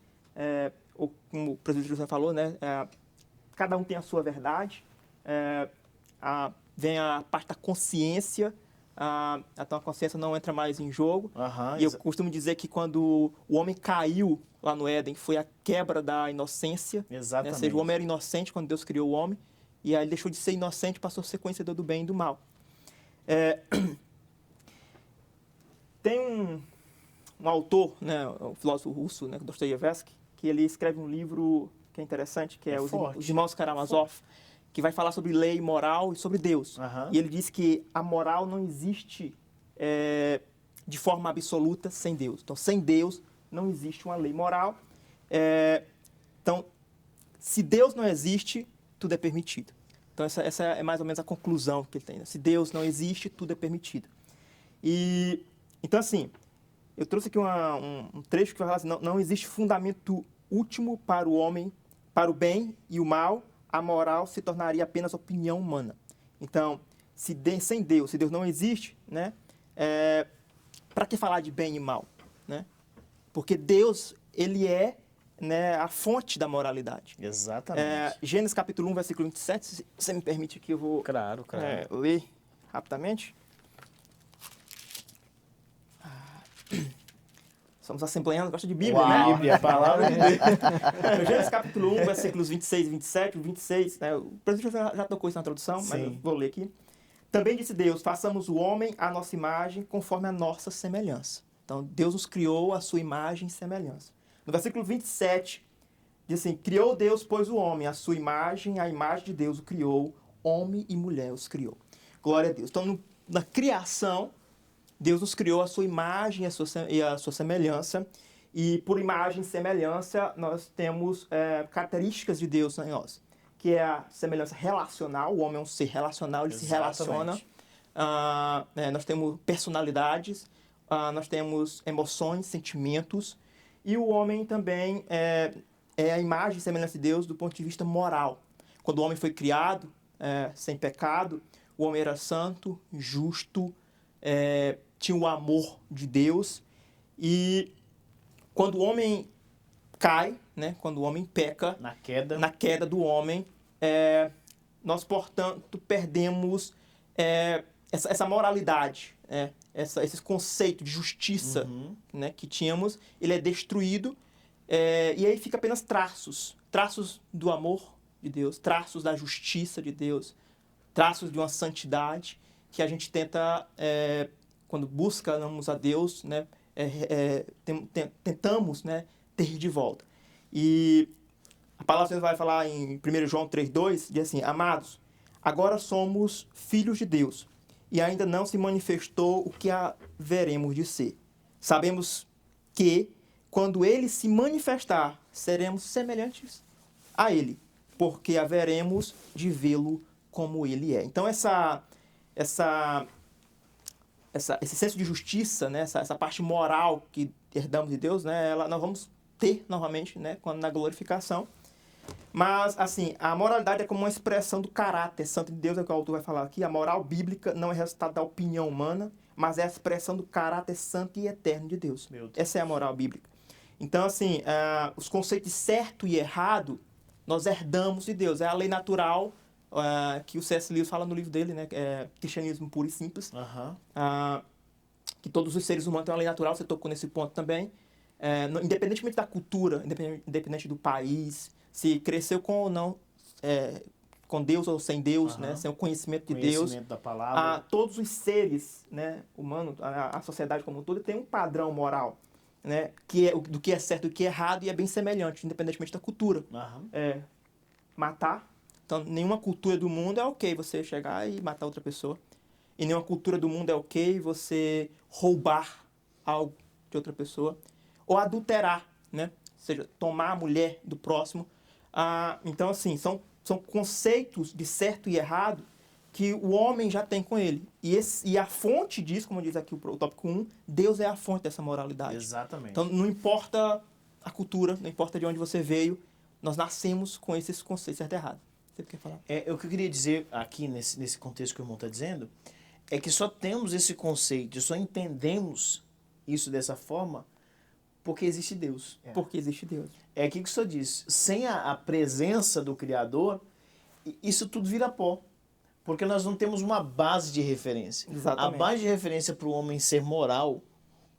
ou como o presbítero José falou, né, cada um tem a sua verdade, vem a parte da consciência. Então a consciência não entra mais em jogo. E eu costumo dizer que quando o homem caiu lá no Éden, foi a quebra da inocência. Exatamente. Né? Ou seja, o homem era inocente quando Deus criou o homem, e aí ele deixou de ser inocente e passou a ser conhecedor do bem e do mal. Tem um autor, né, um filósofo russo, né, Dostoiévski, que ele escreve um livro que é interessante, que é Os Irmãos Karamazov, que vai falar sobre lei, moral e sobre Deus. E ele diz que a moral não existe de forma absoluta sem Deus. Então, sem Deus, não existe uma lei moral. Então, se Deus não existe, tudo é permitido. Então, essa é mais ou menos a conclusão que ele tem. Né? Se Deus não existe, tudo é permitido. Então, assim, eu trouxe aqui um trecho que vai falar assim, não existe fundamento último para o homem, para o bem e o mal, a moral se tornaria apenas opinião humana. Então, sem Deus, se Deus não existe, né, para que falar de bem e mal? Né? Porque Deus, ele é, né, a fonte da moralidade. Exatamente. Gênesis capítulo 1, versículo 27, se você me permite que eu vou Claro. ler rapidamente. Somos assembleanos, gosta de Bíblia, né? Bíblia, a palavra de Deus. Gênesis capítulo 1, versículos 26 e 27, o 26, né? O presidente já tocou isso na tradução, mas eu vou ler aqui. Também disse Deus, façamos o homem à nossa imagem, conforme a nossa semelhança. Então, Deus nos criou à sua imagem e semelhança. No versículo 27, diz assim, criou Deus, pois o homem, à sua imagem, a imagem de Deus o criou, homem e mulher os criou. Glória a Deus. Então, na criação, Deus nos criou a sua imagem e a sua semelhança. E por imagem e semelhança, nós temos características de Deus em nós, que é a semelhança relacional. O homem é um ser relacional, ele se relaciona. Exatamente. Nós temos personalidades, nós temos emoções, sentimentos, e o homem também é a imagem e semelhança de Deus do ponto de vista moral. Quando o homem foi criado sem pecado, o homem era santo, justo, tinha o amor de Deus, e quando o homem cai, né, quando o homem peca, Na queda. na queda do homem, nós, portanto, perdemos essa moralidade, esse conceito de justiça, né, que tínhamos, ele é destruído, e aí fica apenas traços do amor de Deus, traços da justiça de Deus, traços de uma santidade que a gente tenta, quando buscamos a Deus, né, tentamos, né, ter de volta. E a palavra de Deus vai falar em 1 João 3,2, diz assim: amados, agora somos filhos de Deus, e ainda não se manifestou o que haveremos de ser. Sabemos que, quando Ele se manifestar, seremos semelhantes a Ele, porque haveremos de vê-lo como Ele é. Então, esse senso de justiça, né, essa parte moral que herdamos de Deus, né, nós vamos ter novamente, né, na glorificação. Mas, assim, a moralidade é como uma expressão do caráter santo de Deus, é o que o autor vai falar aqui. A moral bíblica não é resultado da opinião humana, mas é a expressão do caráter santo e eterno de Deus. Essa é a moral bíblica. Então, assim, os conceitos de certo e errado, nós herdamos de Deus. É a lei natural, que o C.S. Lewis fala no livro dele, né, Cristianismo Puro e Simples, que todos os seres humanos têm uma lei natural. Você tocou nesse ponto também. Independentemente da cultura, independente do país, se cresceu com ou não, com Deus ou sem Deus, né, sem o conhecimento de Deus, da palavra. todos os seres, né, humanos, a sociedade como um todo, tem um padrão moral, né, do que é certo e do que é errado, e é bem semelhante, independentemente da cultura. Matar. Então, nenhuma cultura do mundo é ok você chegar e matar outra pessoa. E nenhuma cultura do mundo é ok você roubar algo de outra pessoa. Ou adulterar, né? Ou seja, tomar a mulher do próximo. Então, assim, são conceitos de certo e errado que o homem já tem com ele. E a fonte disso, como diz aqui o tópico 1, Deus é a fonte dessa moralidade. Exatamente. Então, não importa a cultura, não importa de onde você veio, nós nascemos com esses conceitos, certo e errado. Você quer falar? O que eu queria dizer aqui, nesse contexto que o irmão está dizendo, é que só temos esse conceito, só entendemos isso dessa forma porque existe Deus. Porque existe Deus. É aqui que o senhor diz, sem a presença do Criador, isso tudo vira pó. Porque nós não temos uma base de referência. Exatamente. A base de referência para o homem ser moral,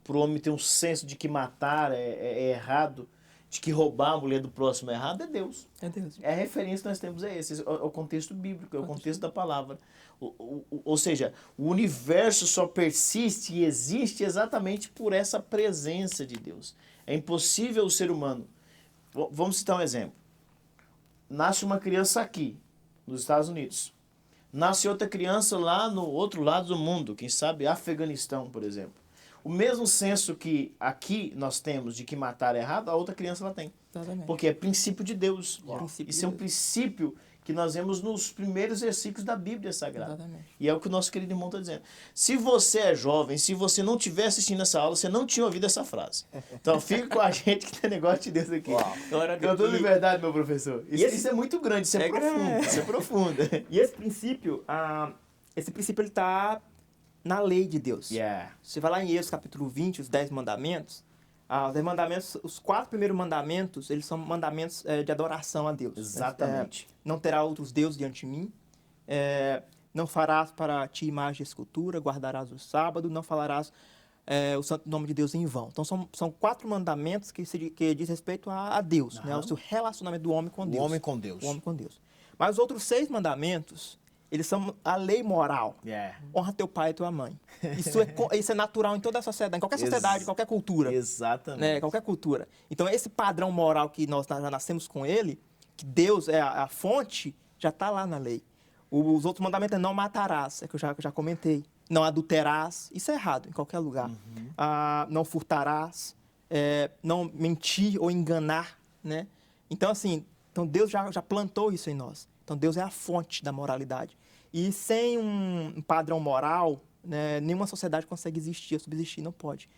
para o homem ter um senso de que matar é errado, de que roubar a mulher do próximo é errado, é Deus. É Deus. A referência que nós temos é esse, é o contexto bíblico, é o contexto da palavra. Ou seja, o universo só persiste e existe exatamente por essa presença de Deus. É impossível o ser humano. Vamos citar um exemplo. Nasce uma criança aqui, nos Estados Unidos. Nasce outra criança lá no outro lado do mundo, quem sabe Afeganistão, por exemplo. O mesmo senso que aqui nós temos de que matar é errado, a outra criança ela tem. Exatamente. Porque é princípio de Deus. Princípio Isso de é um Deus. princípio que nós vemos nos primeiros versículos da Bíblia Sagrada. Exatamente. E é o que o nosso querido irmão está dizendo. Se você é jovem, se você não estiver assistindo essa aula, você não tinha ouvido essa frase. Então fique com a gente que tem negócio de Deus aqui. Glória a Com toda Deus. liberdade, meu professor. Isso é muito grande, isso é, É profundo. grande. Isso é profundo. E esse princípio ele está na lei de Deus. Você vai lá em Êxodo capítulo 20, os 10 mandamentos. Os 10 mandamentos, os 4 primeiros mandamentos, eles são mandamentos de adoração a Deus. Exatamente. Não terá outros deuses diante de mim. Não farás para ti imagem de escultura, guardarás o sábado, não falarás o santo nome de Deus em vão. Então, são 4 mandamentos que diz respeito a Deus, né? Ao seu relacionamento do homem com Deus. O homem com Deus. O homem com Deus. Mas os outros 6 mandamentos, eles são a lei moral. Honra teu pai e tua mãe. Isso é natural em toda a sociedade, em qualquer sociedade, em qualquer cultura. Exatamente. Né? Qualquer cultura. Então, esse padrão moral que nós já nascemos com ele, que Deus é a fonte, já está lá na lei. Os outros mandamentos é não matarás, é que eu já comentei. Não adulterás, isso é errado em qualquer lugar. Não furtarás, não mentir ou enganar, né? Então, assim, Deus já plantou isso em nós. Então, Deus é a fonte da moralidade. E sem um padrão moral, né, nenhuma sociedade consegue existir ou subsistir, não pode.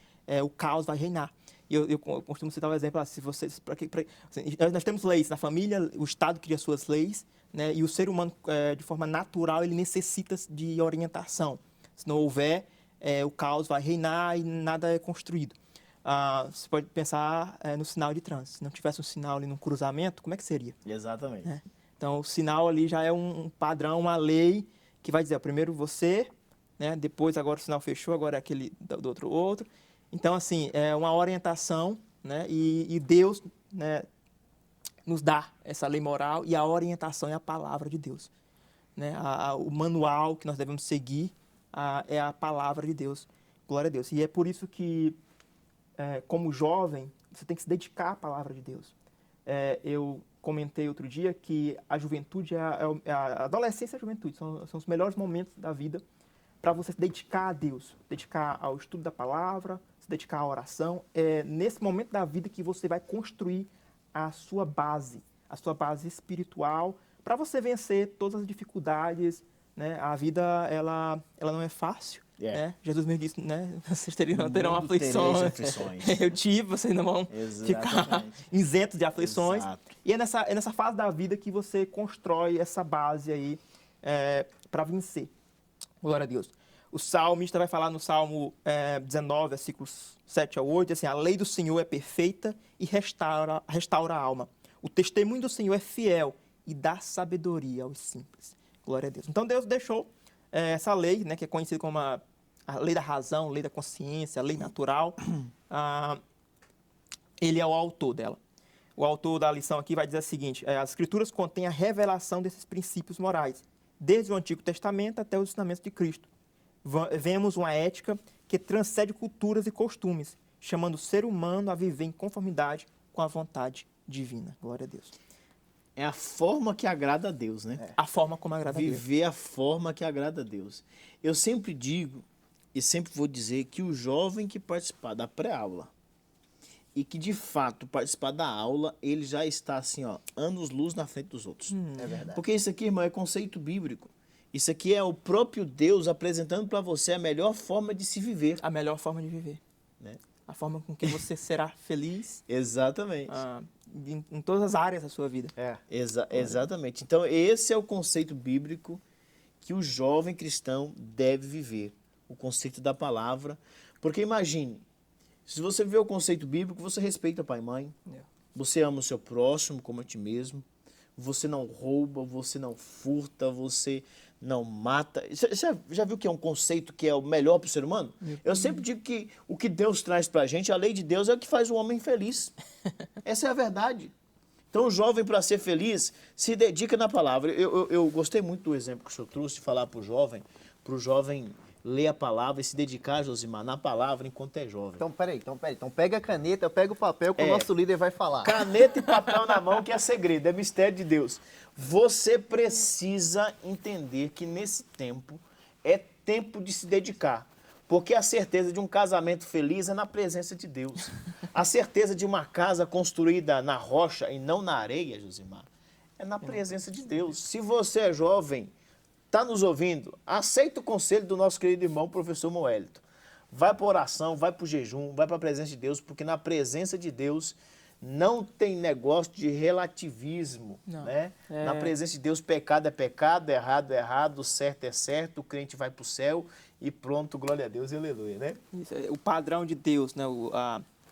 O caos vai reinar. E eu costumo citar um exemplo, se vocês, assim, nós temos leis na família, o Estado cria suas leis, né, e o ser humano, de forma natural, ele necessita de orientação. Se não houver, o caos vai reinar e nada é construído. Você pode pensar no sinal de trânsito. Se não tivesse um sinal ali no cruzamento, como é que seria? Exatamente. Então, o sinal ali já é um padrão, uma lei que vai dizer, primeiro você, né, depois agora o sinal fechou, agora é aquele do outro. Então, assim, é uma orientação, né, e Deus, né, nos dá essa lei moral e a orientação é a palavra de Deus. Né? O manual que nós devemos seguir é a palavra de Deus. Glória a Deus. E é por isso que, como jovem, você tem que se dedicar à palavra de Deus. Eu comentei outro dia que a juventude, a adolescência e a juventude são os melhores momentos da vida para você se dedicar a Deus, dedicar ao estudo da palavra, se dedicar à oração. É nesse momento da vida que você vai construir a sua base espiritual, para você vencer todas as dificuldades, né? A vida, ela não é fácil. Né? Jesus mesmo disse, né? Vocês terão aflições. Eu tive, vocês não vão ficar isentos de aflições. Exato. E é nessa fase da vida que você constrói essa base aí para vencer. Glória a Deus. O salmista vai falar no Salmo 19, versículos 7 a 8, assim, a lei do Senhor é perfeita e restaura a alma. O testemunho do Senhor é fiel e dá sabedoria aos simples. Glória a Deus. Então, Deus deixou essa lei, né, que é conhecida como a lei da razão, lei da consciência, a lei natural. Ele é o autor dela. O autor da lição aqui vai dizer o seguinte, as Escrituras contêm a revelação desses princípios morais, desde o Antigo Testamento até os ensinamentos de Cristo. Vemos uma ética que transcende culturas e costumes, chamando o ser humano a viver em conformidade com a vontade divina. Glória a Deus. É a forma que agrada a Deus, né? A forma como agrada a Deus. Viver a forma que agrada a Deus. Eu sempre digo e sempre vou dizer que o jovem que participar da pré-aula e que, de fato, participar da aula, ele já está, assim, ó, anos-luz na frente dos outros. É verdade. Porque isso aqui, irmão, é conceito bíblico. Isso aqui é o próprio Deus apresentando para você a melhor forma de se viver. A melhor forma de viver. Né? A forma com que você será feliz. Exatamente. Em todas as áreas da sua vida. Exatamente. Então, esse é o conceito bíblico que o jovem cristão deve viver. O conceito da palavra. Porque imagine, se você vê o conceito bíblico, você respeita pai e mãe. Você ama o seu próximo como a ti mesmo. Você não rouba, você não furta, você não mata. Você já viu que é um conceito que é o melhor para o ser humano? Eu sempre digo que o que Deus traz para a gente, a lei de Deus, é o que faz o homem feliz. Essa é a verdade. Então, o jovem, para ser feliz, se dedica na palavra. Eu gostei muito do exemplo que o senhor trouxe de falar para o jovem ler a palavra e se dedicar, Josimar, na palavra enquanto é jovem. Então, peraí. Então, pega a caneta, pega o papel que o nosso líder vai falar. Caneta e papel na mão, que é segredo, é mistério de Deus. Você precisa entender que nesse tempo é tempo de se dedicar. Porque a certeza de um casamento feliz é na presença de Deus. A certeza de uma casa construída na rocha e não na areia, Josimar, é na presença de Deus. Se você é jovem, está nos ouvindo, aceita o conselho do nosso querido irmão, professor Moelito. Vai para oração, vai para o jejum, vai para a presença de Deus, porque na presença de Deus não tem negócio de relativismo. Né? Na presença de Deus, pecado é pecado, errado é errado, certo é certo, o crente vai para o céu e pronto, glória a Deus e aleluia. Né? Isso, o padrão de Deus, né?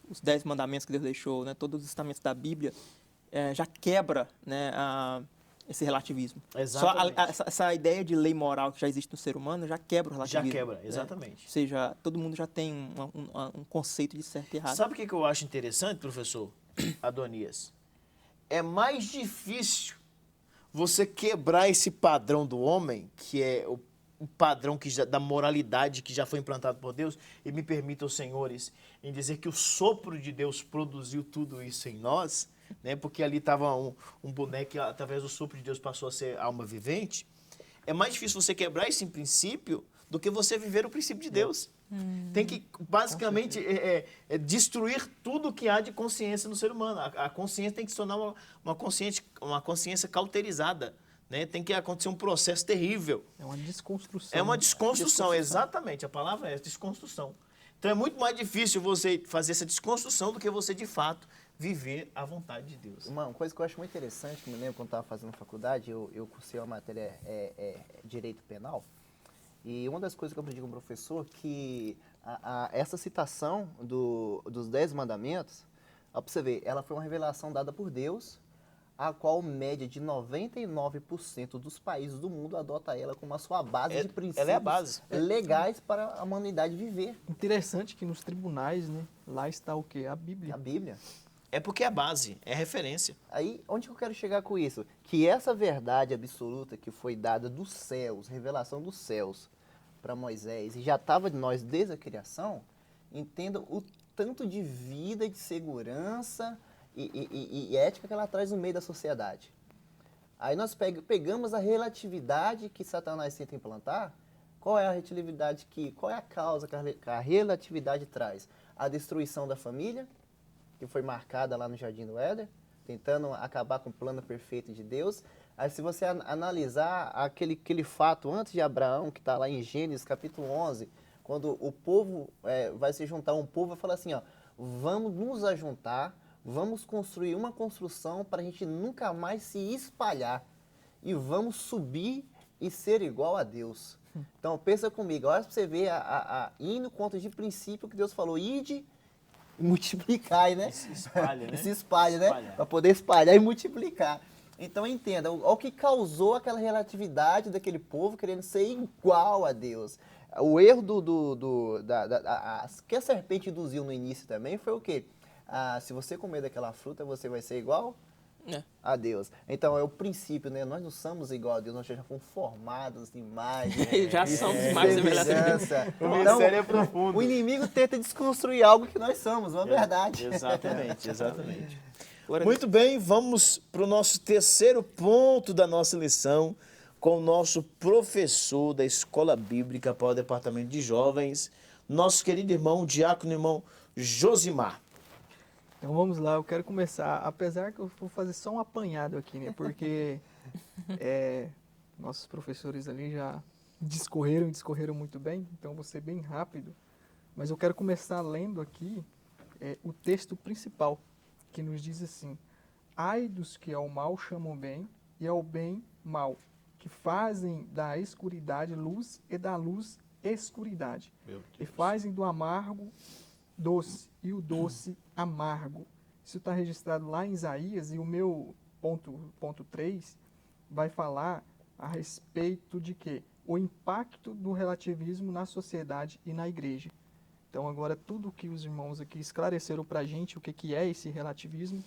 Os 10 mandamentos que Deus deixou, né? Todos os ensinamentos da Bíblia, já quebra, né? Esse relativismo. Exatamente. Só essa ideia de lei moral que já existe no ser humano já quebra o relativismo. Já quebra, exatamente. Ou seja, todo mundo já tem um conceito de certo e errado. Sabe o que eu acho interessante, professor Adonias? É mais difícil você quebrar esse padrão do homem, que é o padrão da moralidade que já foi implantado por Deus, e me permitam, senhores, em dizer que o sopro de Deus produziu tudo isso em nós, né? Porque ali estava um boneco que, através do sopro de Deus, passou a ser alma vivente. É mais difícil você quebrar esse princípio do que você viver o princípio de Deus. Tem que, basicamente, destruir tudo que há de consciência no ser humano. A consciência tem que se tornar uma consciência cauterizada. Né? Tem que acontecer um processo terrível. É uma desconstrução. É uma desconstrução, exatamente. A palavra é desconstrução. Então é muito mais difícil você fazer essa desconstrução do que você, de fato, viver a vontade de Deus. Uma coisa que eu acho muito interessante, que me lembro quando estava fazendo faculdade, eu cursei uma matéria Direito Penal, e uma das coisas que eu aprendi com o professor que essa citação dos 10 mandamentos, ó, pra você ver, ela foi uma revelação dada por Deus, a qual média de 99% dos países do mundo adota ela como a sua base de princípios ela é a base. legais para a humanidade viver. Interessante que nos tribunais, né, lá está o quê? A Bíblia. A Bíblia. É porque é a base, é referência. Aí, onde que eu quero chegar com isso? Que essa verdade absoluta que foi dada dos céus, revelação dos céus para Moisés, e já estava de nós desde a criação, entenda o tanto de vida, de segurança e ética que ela traz no meio da sociedade. Aí nós pegamos a relatividade que Satanás tenta implantar. Qual é a relatividade qual é a causa que a relatividade traz? A destruição da família, que foi marcada lá no Jardim do Éden, tentando acabar com o plano perfeito de Deus. Aí se você analisar aquele fato antes de Abraão, que está lá em Gênesis capítulo 11, quando o povo vai se juntar, um povo vai falar assim, ó, vamos nos ajuntar, vamos construir uma construção para a gente nunca mais se espalhar e vamos subir e ser igual a Deus. Então pensa comigo, olha para você ver indo contra de princípio que Deus falou, ide e multiplicai, né? Se espalha, né? Se espalha, né? Espalhar. Para poder espalhar e multiplicar. Então entenda, olha o que causou aquela relatividade daquele povo querendo ser igual a Deus. O erro que a serpente induziu no início também foi o quê? Se você comer daquela fruta, você vai ser igual a Deus. Então é o princípio, né? Nós não somos igual a Deus, nós já fomos formados em imagem. Já somos mais semelhantes. O mistério é profundo. O inimigo tenta desconstruir algo que nós somos, não é verdade? Exatamente, exatamente. Glória a Muito bem, vamos para o nosso terceiro ponto da nossa lição com o nosso professor da Escola Bíblica para o Departamento de Jovens, nosso querido irmão, diácono irmão Josimar. Então vamos lá, eu quero começar, apesar que eu vou fazer só um apanhado aqui, né? Porque nossos professores ali já discorreram muito bem, então vou ser bem rápido. Mas eu quero começar lendo aqui o texto principal, que nos diz assim: ai dos que ao mal chamam bem e ao bem mal, que fazem da escuridade luz e da luz escuridade, e fazem do amargo doce e o doce amargo. Isso está registrado lá em Isaías, e o meu ponto 3 vai falar a respeito de quê? O impacto do relativismo na sociedade e na igreja. Então agora tudo que os irmãos aqui esclareceram para a gente o que é esse relativismo,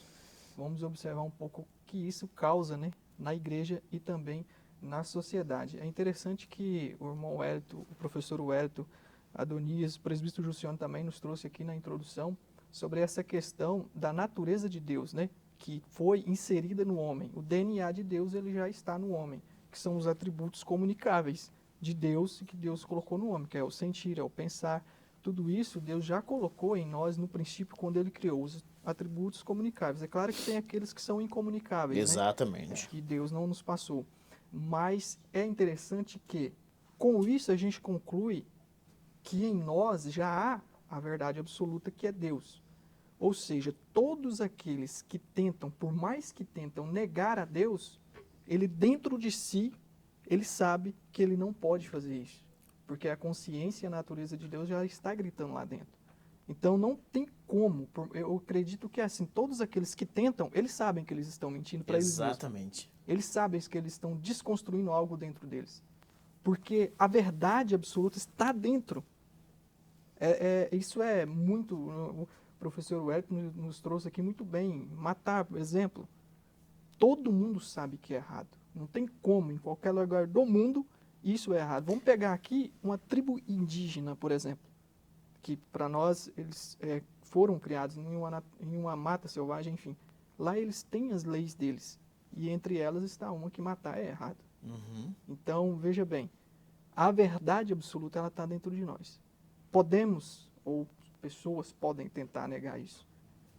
vamos observar um pouco o que isso causa, né, na igreja e também na sociedade. É interessante que o irmão Wellington, o professor Wellington Adonias, o presbítero Juciano também nos trouxe aqui na introdução sobre essa questão da natureza de Deus, né, que foi inserida no homem. O DNA de Deus ele já está no homem, que são os atributos comunicáveis de Deus e que Deus colocou no homem, que é o sentir, é o pensar. Tudo isso Deus já colocou em nós no princípio quando Ele criou os atributos comunicáveis. É claro que tem aqueles que são incomunicáveis, Exatamente. né, que Deus não nos passou. Mas é interessante que, com isso, a gente conclui que em nós já há a verdade absoluta que é Deus. Ou seja, todos aqueles que tentam, por mais que tentam negar a Deus, ele dentro de si, ele sabe que ele não pode fazer isso. Porque a consciência e a natureza de Deus já está gritando lá dentro. Então não tem como, eu acredito que assim, todos aqueles que tentam, eles sabem que eles estão mentindo para eles mesmos. Exatamente. Eles sabem que eles estão desconstruindo algo dentro deles. Porque a verdade absoluta está dentro. Isso é muito... O professor Wellington nos trouxe aqui muito bem. Matar, por exemplo. Todo mundo sabe que é errado. Não tem como, em qualquer lugar do mundo, isso é errado. Vamos pegar aqui uma tribo indígena, por exemplo, que para nós eles foram criados em uma mata selvagem, enfim. Lá eles têm as leis deles. E entre elas está uma que matar é errado. Uhum. Então, veja bem, a verdade absoluta ela está dentro de nós. podemos, ou pessoas podem tentar negar isso,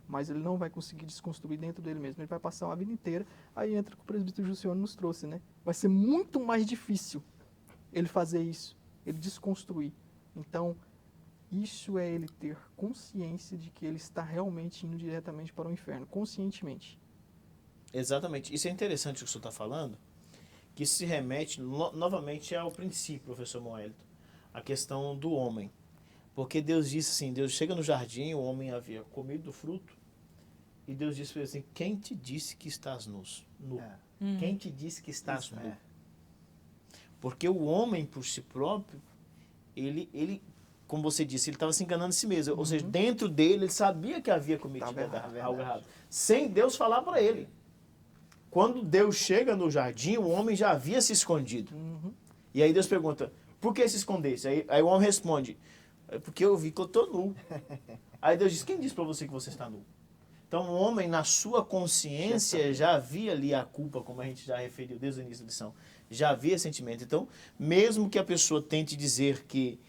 mas ele não vai conseguir desconstruir dentro dele mesmo. Ele vai passar uma vida inteira, aí entra o que o presbítero Jussiano nos trouxe, né? Vai ser muito mais difícil ele fazer isso, ele desconstruir. Então, isso é ele ter consciência de que ele está realmente indo diretamente para o inferno, conscientemente. Exatamente. Isso é interessante o que o senhor está falando, que se remete novamente ao princípio, professor Moelito, a questão do homem. Porque Deus disse assim, Deus chega no jardim, o homem havia comido do fruto, e Deus disse para ele assim, quem te disse que estás nu? Quem te disse que estás nu? Porque o homem, por si próprio, ele como você disse, ele estava se enganando a si mesmo. Ou seja, dentro dele, ele sabia que havia cometido algo errado. Sem Deus falar para ele. Quando Deus chega no jardim, o homem já havia se escondido. E aí Deus pergunta, por que se escondesse? Aí o homem responde, é porque eu vi que eu estou nu. Aí Deus diz, quem disse para você que você está nu? Então o homem, na sua consciência, já havia ali a culpa, como a gente já referiu desde o início da lição. Já havia sentimento. Então, mesmo que a pessoa tente dizer que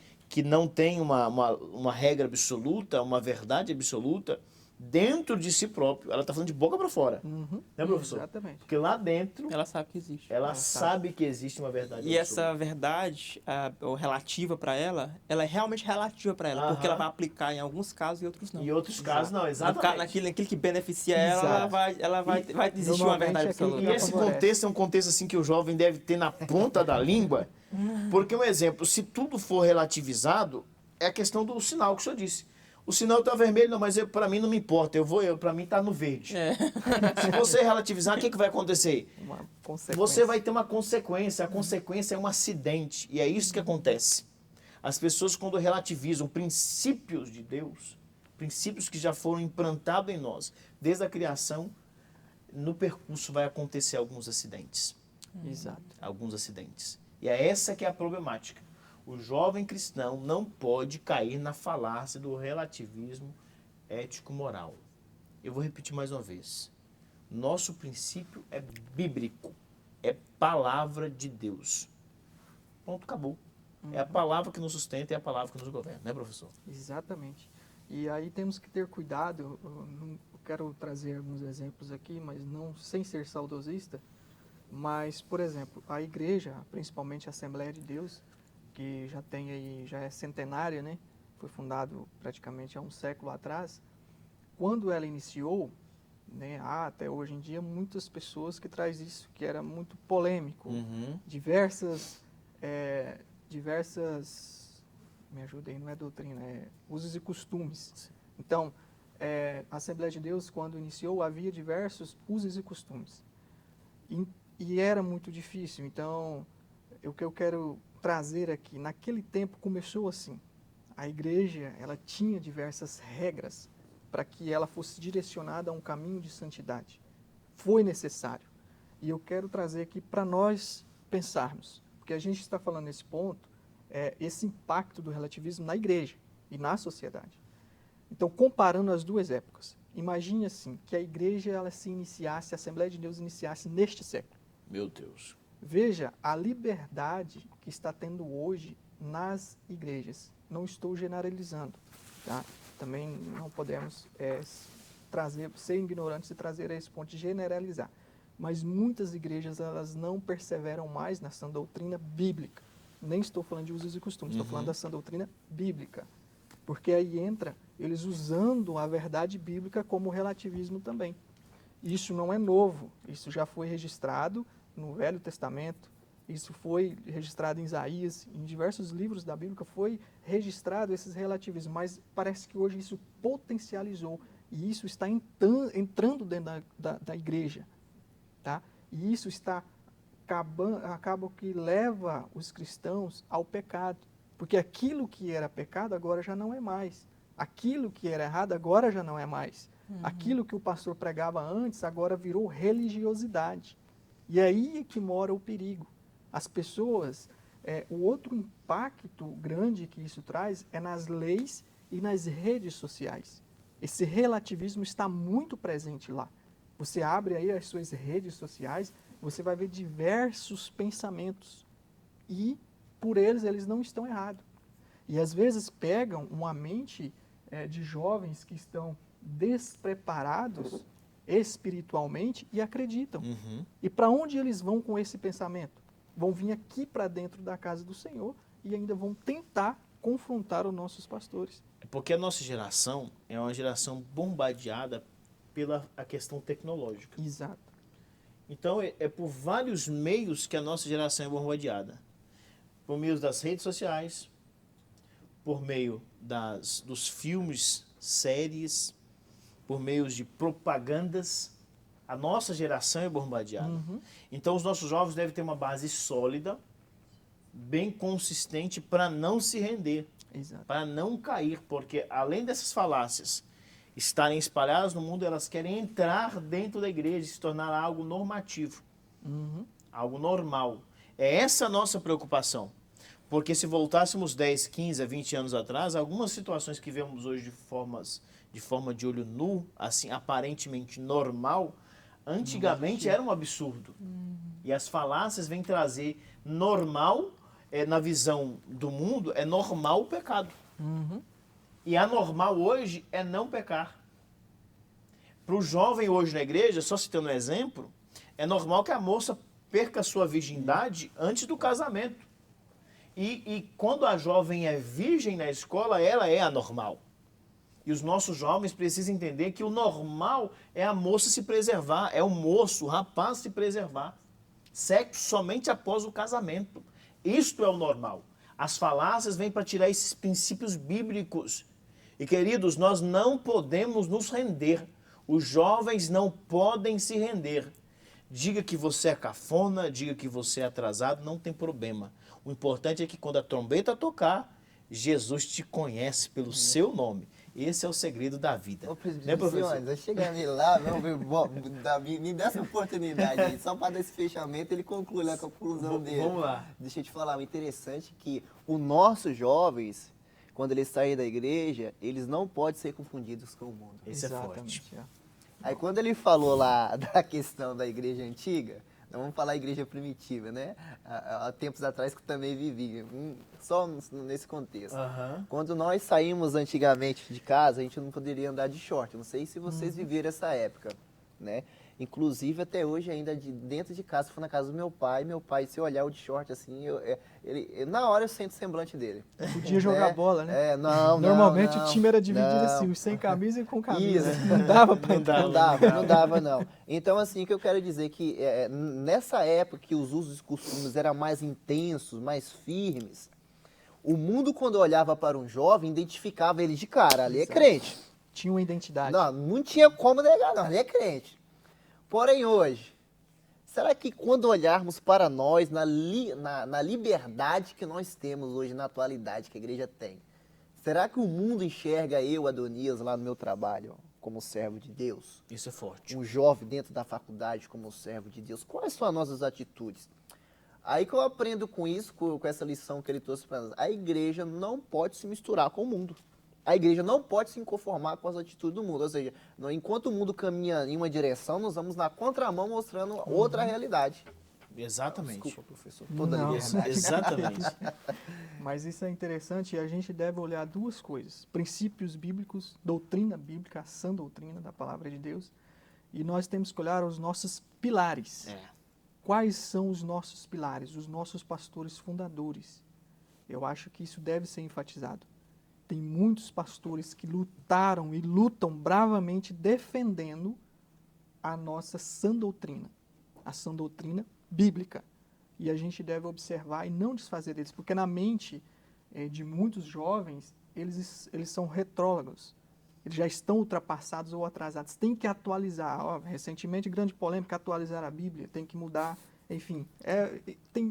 não tem uma regra absoluta, uma verdade absoluta, dentro de si próprio, ela está falando de boca para fora. Né, professor? Exatamente. Porque lá dentro, Ela sabe que existe. ela sabe que existe uma verdade E absoluta. essa verdade, ou relativa para ela é realmente relativa para ela, porque ela vai aplicar em alguns casos e outros não. Em outros casos, não, exatamente. Naquilo que beneficia ela, ela vai existir uma verdade absoluta. E esse contexto é um contexto assim que o jovem deve ter na ponta da língua, porque um exemplo, se tudo for relativizado, é a questão do sinal que o senhor disse. O sinal está vermelho, não, mas para mim não me importa, para mim está no verde. Se você relativizar, o que vai acontecer? Uma consequência. Você vai ter uma consequência, a consequência é um acidente, e é isso que acontece. As pessoas, quando relativizam princípios de Deus, princípios que já foram implantados em nós, desde a criação, no percurso vai acontecer alguns acidentes. Exato. Alguns acidentes. E é essa que é a problemática. O jovem cristão não pode cair na falácia do relativismo ético-moral. Eu vou repetir mais uma vez. Nosso princípio é bíblico, é palavra de Deus. Ponto, acabou. É a palavra que nos sustenta, é a palavra que nos governa, né, professor? Exatamente. E aí temos que ter cuidado. Eu quero trazer alguns exemplos aqui, mas não sem ser saudosista. Mas, por exemplo, a igreja, principalmente a Assembleia de Deus, que já é centenária, né? Foi fundado praticamente há um século atrás. Quando ela iniciou, né, há até hoje em dia muitas pessoas que trazem isso, que era muito polêmico. Diversas, me ajudem, não é doutrina, é usos e costumes. Então, a Assembleia de Deus, quando iniciou, havia diversos usos e costumes. E era muito difícil. Então, o que eu quero trazer aqui, naquele tempo começou assim. A igreja, ela tinha diversas regras para que ela fosse direcionada a um caminho de santidade. Foi necessário. E eu quero trazer aqui para nós pensarmos, porque a gente está falando nesse ponto, esse impacto do relativismo na igreja e na sociedade. Então, comparando as duas épocas, imagine assim, que a igreja ela se iniciasse, a Assembleia de Deus iniciasse neste século. Meu Deus. Veja a liberdade que está tendo hoje nas igrejas. Não estou generalizando, tá? Também não podemos ser ignorantes e trazer a esse ponto de generalizar. Mas muitas igrejas elas não perseveram mais na sã doutrina bíblica. Nem estou falando de usos e costumes, estou falando da sã doutrina bíblica. Porque aí entra eles usando a verdade bíblica como relativismo também. Isso não é novo, isso já foi registrado no Velho Testamento, isso foi registrado em Isaías, em diversos livros da Bíblia foi registrado esses relativismos, mas parece que hoje isso potencializou e isso está entrando dentro da igreja, tá? E isso acaba que leva os cristãos ao pecado, porque aquilo que era pecado agora já não é mais, aquilo que era errado agora já não é mais, aquilo que o pastor pregava antes agora virou religiosidade. E aí é que mora o perigo. As pessoas, o outro impacto grande que isso traz é nas leis e nas redes sociais. Esse relativismo está muito presente lá. Você abre aí as suas redes sociais, você vai ver diversos pensamentos. E, por eles não estão errados. E às vezes pegam uma mente de jovens que estão despreparados espiritualmente e acreditam. Uhum. E para onde eles vão com esse pensamento? Vão vir aqui para dentro da casa do Senhor e ainda vão tentar confrontar os nossos pastores. É porque a nossa geração é uma geração bombardeada pela a questão tecnológica. Exato. Então, é por vários meios que a nossa geração é bombardeada. Por meio das redes sociais, por meio dos filmes, séries, por meio de propagandas. A nossa geração é bombardeada. Uhum. Então, os nossos jovens devem ter uma base sólida, bem consistente, para não se render, Exato. para não cair, porque além dessas falácias estarem espalhadas no mundo, elas querem entrar dentro da igreja e se tornar algo normativo, Uhum. algo normal. É essa a nossa preocupação. Porque se voltássemos 10, 15, 20 anos atrás, algumas situações que vemos hoje de forma de olho nu, assim, aparentemente normal, antigamente era um absurdo. E as falácias vêm trazer normal, na visão do mundo, é normal o pecado. Uhum. E anormal hoje é não pecar. Para o jovem hoje na igreja, só citando um exemplo, é normal que a moça perca a sua virgindade antes do casamento. E quando a jovem é virgem na escola, ela é anormal. E os nossos jovens precisam entender que o normal é a moça se preservar, é o moço, o rapaz se preservar. Sexo somente após o casamento. Isto é o normal. As falácias vêm para tirar esses princípios bíblicos. E, queridos, nós não podemos nos render. Os jovens não podem se render. Diga que você é cafona, diga que você é atrasado, não tem problema. O importante é que quando a trombeta tocar, Jesus te conhece pelo seu nome. Esse é o segredo da vida. Ô, Né, professor? senhores, eu chegando nele lá, Davi, me dá essa oportunidade aí, só para dar esse fechamento, ele conclui lá com a conclusão dele. Vamos lá. Deixa eu te falar, o interessante é que os nossos jovens, quando eles saírem da igreja, eles não podem ser confundidos com o mundo. Esse é forte. Exatamente. Aí quando ele falou lá da questão da igreja antiga, nós vamos falar igreja primitiva, né? Há tempos atrás que eu também vivi, só nesse contexto. Aham. Quando nós saímos antigamente de casa, a gente não poderia andar de short. Não sei se vocês viveram essa época, né? Inclusive, até hoje, ainda dentro de casa, fui na casa do meu pai, se eu olhar o de short assim, na hora eu sinto o semblante dele. Podia jogar bola, né? Normalmente o time era dividido assim, os sem camisa e com camisa. Não dava pra entrar. Não dava, não. Então, assim, o que eu quero dizer que nessa época que os usos e costumes eram mais intensos, mais firmes, o mundo, quando olhava para um jovem, identificava ele de cara. Ali é crente. Tinha uma identidade. Não tinha como negar, não. Ali é crente. Porém, hoje, será que quando olharmos para nós, na liberdade que nós temos hoje, na atualidade que a igreja tem, será que o mundo enxerga eu, Adonias, lá no meu trabalho, como servo de Deus? Isso é forte. Um jovem dentro da faculdade como servo de Deus? Quais são as nossas atitudes? Aí que eu aprendo com isso, com essa lição que ele trouxe para nós. A igreja não pode se misturar com o mundo. A igreja não pode se conformar com as atitudes do mundo. Ou seja, enquanto o mundo caminha em uma direção, nós vamos na contramão mostrando outra realidade. Exatamente. Desculpa, professor. Toda Não. liberdade. Exatamente. Mas isso é interessante e a gente deve olhar duas coisas. Princípios bíblicos, doutrina bíblica, a sã doutrina da palavra de Deus. E nós temos que olhar os nossos pilares. Quais são os nossos pilares, os nossos pastores fundadores? Eu acho que isso deve ser enfatizado. Tem muitos pastores que lutaram e lutam bravamente defendendo a nossa sã doutrina, a sã doutrina bíblica. E a gente deve observar e não desfazer deles, porque na mente de muitos jovens, eles são retrógrados. Eles já estão ultrapassados ou atrasados. Tem que atualizar. Recentemente, grande polêmica, atualizar a Bíblia, tem que mudar. Enfim,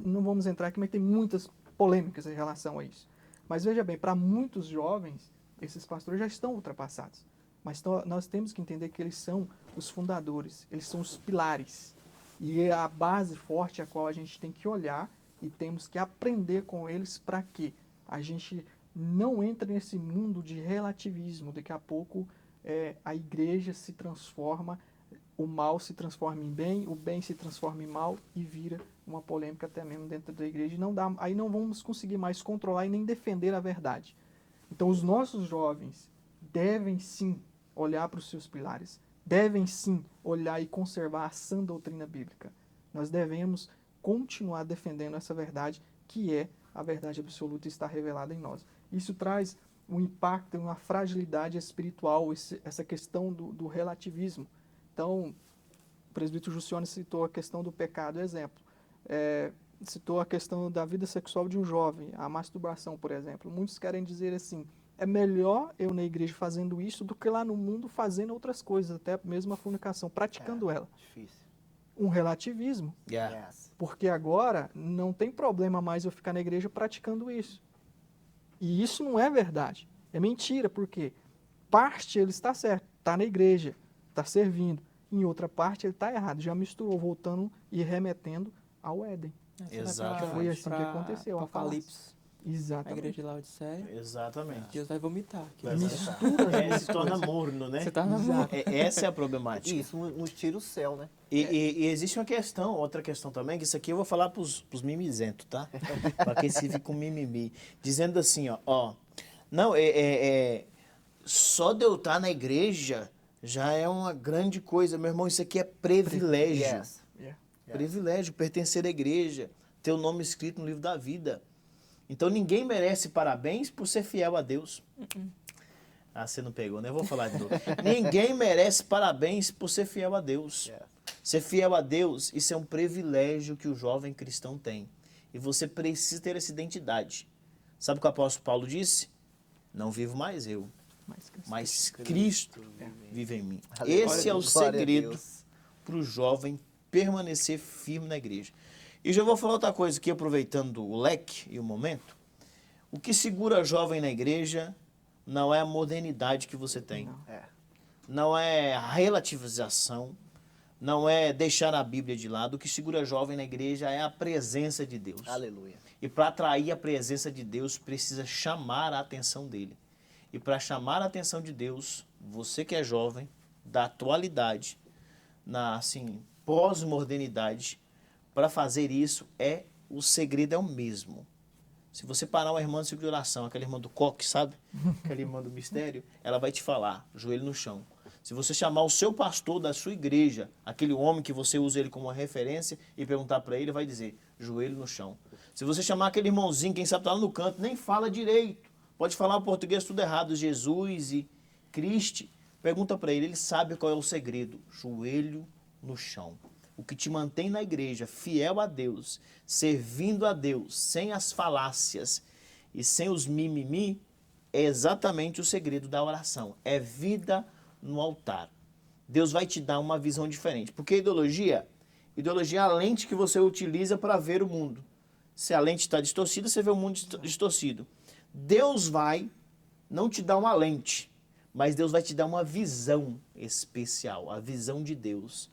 não vamos entrar aqui, mas tem muitas polêmicas em relação a isso. Mas veja bem, para muitos jovens, esses pastores já estão ultrapassados. Mas nós temos que entender que eles são os fundadores, eles são os pilares. E é a base forte a qual a gente tem que olhar e temos que aprender com eles para que a gente não entre nesse mundo de relativismo. Daqui a pouco a igreja se transforma, o mal se transforma em bem, o bem se transforma em mal e vira uma polêmica até mesmo dentro da igreja. E não dá, aí não vamos conseguir mais controlar e nem defender a verdade. Então os nossos jovens devem sim olhar para os seus pilares, devem sim olhar e conservar a sã doutrina bíblica. Nós devemos continuar defendendo essa verdade, que é a verdade absoluta e está revelada em nós. Isso traz um impacto, uma fragilidade espiritual, essa questão do relativismo. Então, o presbítero Jussione citou a questão do pecado, exemplo. Citou a questão da vida sexual de um jovem, a masturbação, por exemplo. Muitos querem dizer assim, é melhor eu na igreja fazendo isso do que lá no mundo fazendo outras coisas, até mesmo a fornicação, praticando ela. Difícil. Um relativismo, Yes. porque agora não tem problema mais eu ficar na igreja praticando isso. E isso não é verdade, é mentira, porque parte ele está certo, está na igreja, está servindo, em outra parte ele está errado, já misturou, voltando e remetendo ao Éden. Exato. Foi assim que aconteceu, a Apocalipse, a Exatamente. igreja de Laodiceia. Exatamente. Deus vai vomitar. aqui. Vai É, se torna morno, né? Você tá na mão. Essa é a problemática. Isso nos tira o céu, né? E existe uma questão, outra questão também, que isso aqui eu vou falar pros mimizentos, tá? Pra quem se vive com mimimi. Dizendo assim, ó, não, só de eu estar na igreja já é uma grande coisa, meu irmão, isso aqui é privilégio. Yes. Yeah. Privilégio, pertencer à igreja, ter o nome escrito no livro da vida. Então ninguém merece parabéns por ser fiel a Deus. Ah, você não pegou, né? Eu vou falar de novo. Ninguém merece parabéns por ser fiel a Deus. Yes. Ser fiel a Deus, isso é um privilégio que o jovem cristão tem. E você precisa ter essa identidade. Sabe o que o apóstolo Paulo disse? Não vivo mais eu, mas Cristo vive em mim. Aleluia. Esse é o Glória a segredo Deus. para o jovem permanecer firme na igreja. E já vou falar outra coisa aqui, aproveitando o leque e o momento. O que segura jovem na igreja não é a modernidade que você tem. É. Não é a relativização, não é deixar a Bíblia de lado. O que segura jovem na igreja é a presença de Deus. Aleluia. E para atrair a presença de Deus, precisa chamar a atenção dele. E para chamar a atenção de Deus, você que é jovem, da atualidade, na assim, pós-modernidade, para fazer isso, o segredo é o mesmo. Se você parar uma irmã de ciclo de oração, aquela irmã do coque, sabe? Aquela irmã do mistério, ela vai te falar, joelho no chão. Se você chamar o seu pastor da sua igreja, aquele homem que você usa ele como uma referência, e perguntar para ele, vai dizer, joelho no chão. Se você chamar aquele irmãozinho, quem sabe tá lá no canto, nem fala direito, pode falar o português tudo errado, Jesus e Cristo, pergunta para ele sabe qual é o segredo, joelho no chão. O que te mantém na igreja, fiel a Deus, servindo a Deus, sem as falácias e sem os mimimi, é exatamente o segredo da oração. É vida no altar. Deus vai te dar uma visão diferente. Porque ideologia é a lente que você utiliza para ver o mundo. Se a lente está distorcida, você vê o mundo distorcido. Deus vai não te dar uma lente, mas Deus vai te dar uma visão especial, a visão de Deus.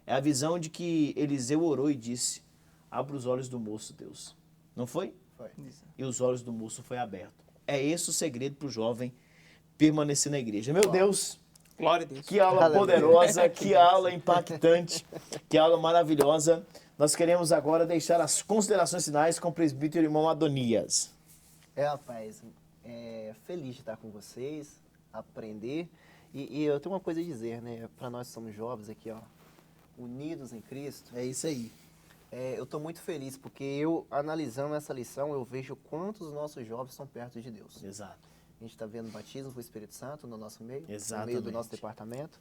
É a visão de que Eliseu orou e disse, abra os olhos do moço, Deus. Não foi? Foi. E os olhos do moço foi aberto. É esse o segredo para o jovem permanecer na igreja. Meu Deus, Glória a Deus. que aula Aleluia. poderosa, que aula impactante, que aula maravilhosa. Nós queremos agora deixar as considerações finais com o presbítero irmão Adonias. Rapaz, feliz de estar com vocês, aprender. E eu tenho uma coisa a dizer, né? Para nós que somos jovens aqui, ó, unidos em Cristo. É isso aí. Eu estou muito feliz, porque eu, analisando essa lição, eu vejo quantos nossos jovens estão perto de Deus. Exato. A gente está vendo o batismo do Espírito Santo no nosso meio, no meio Exatamente. do nosso departamento.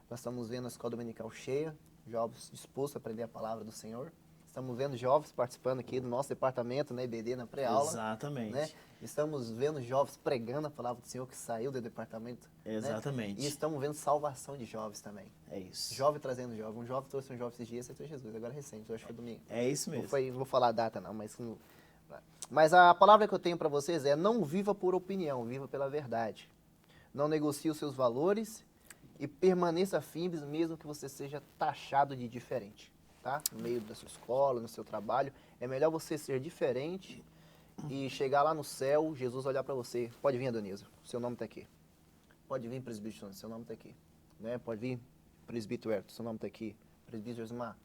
Nós estamos vendo a escola dominical cheia, jovens dispostos a aprender a palavra do Senhor. Estamos vendo jovens participando aqui do nosso departamento, na IBD, na pré-aula. Exatamente. Né? Estamos vendo jovens pregando a palavra do Senhor que saiu do departamento. Exatamente. Né? E estamos vendo salvação de jovens também. É isso. Jovem trazendo jovem. Um jovem trouxe um jovem esses dias, aceitou Jesus. Agora é recente, eu acho que foi domingo. É isso Não mesmo. vou falar a data não, mas a palavra que eu tenho para vocês é não viva por opinião, viva pela verdade. Não negocie os seus valores e permaneça firme mesmo que você seja taxado de diferente. Tá? No meio da sua escola, no seu trabalho. É melhor você ser diferente e chegar lá no céu, Jesus olhar para você. Pode vir, Adoniso, seu nome está aqui. Pode vir, presbítero, seu nome está aqui. Né? Pode vir, presbítero Herto, seu nome está aqui. Presbítero Osmar,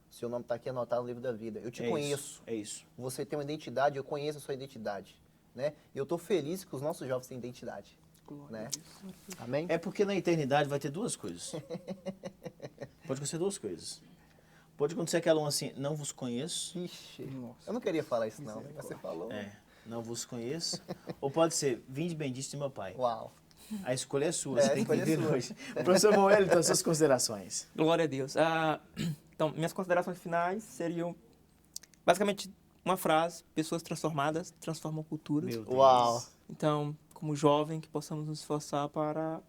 seu nome está aqui anotado no livro da vida. Eu te conheço. É isso. Você tem uma identidade, eu conheço a sua identidade. Né? E eu estou feliz que os nossos jovens têm identidade. Glória Né? a Deus. Amém? É porque na eternidade vai ter duas coisas. Pode acontecer duas coisas. Pode acontecer aquela assim, não vos conheço. Ixi, Nossa. eu não queria falar isso não, mas você falou. Não vos conheço. Ou pode ser, vinde bendito de meu Pai. Uau. A escolha é sua, É, você a tem que escolha é entender sua. hoje. Professor Moel, então, suas considerações. Glória a Deus. Então, minhas considerações finais seriam basicamente uma frase: pessoas transformadas transformam culturas. Meu Deus. Uau. Então, como jovem, que possamos nos esforçar para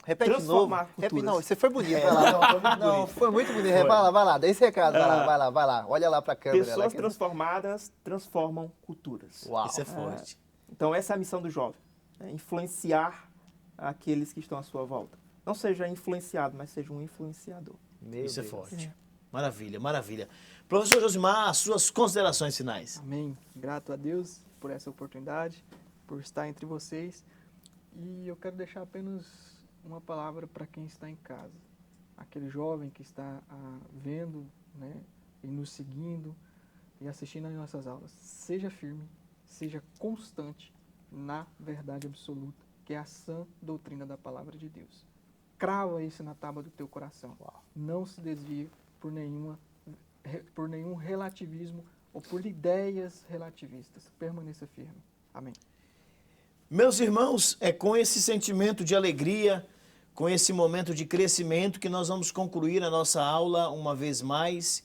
Repete de novo. transformar Repete, culturas. não, você foi bonito, vai lá. Não, foi muito bonito. Vai lá, dá esse recado, vai lá. Olha lá pra câmera. Pessoas lá, transformadas transformam culturas. Uau. Isso é forte. Então, essa é a missão do jovem: né? Influenciar aqueles que estão à sua volta. Não seja influenciado, mas seja um influenciador. Meu Isso é Deus. forte. Maravilha, maravilha. Professor Josimar, suas considerações finais. Amém. Grato a Deus por essa oportunidade, por estar entre vocês. E eu quero deixar apenas uma palavra para quem está em casa. Aquele jovem que está vendo, né, e nos seguindo e assistindo às nossas aulas. Seja firme, seja constante na verdade absoluta, que é a sã doutrina da palavra de Deus. Crava isso na tábua do teu coração. Não se desvie por nenhum relativismo ou por ideias relativistas. Permaneça firme. Amém. Meus irmãos, é com esse sentimento de alegria, com esse momento de crescimento que nós vamos concluir a nossa aula uma vez mais.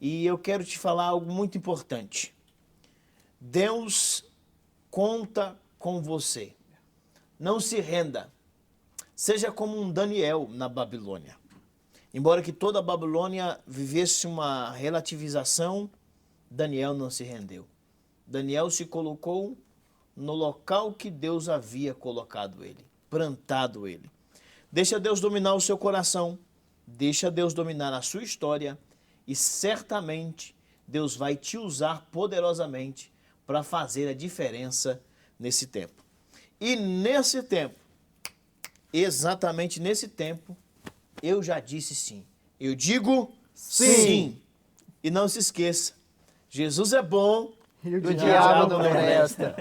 E eu quero te falar algo muito importante. Deus conta com você. Não se renda. Seja como um Daniel na Babilônia. Embora que toda a Babilônia vivesse uma relativização, Daniel não se rendeu. Daniel se colocou no local que Deus havia colocado ele, plantado ele. Deixa Deus dominar o seu coração, deixa Deus dominar a sua história e certamente Deus vai te usar poderosamente para fazer a diferença nesse tempo. E nesse tempo, exatamente nesse tempo, eu já disse sim. Eu digo sim. E não se esqueça, Jesus é bom E o diabo não presta.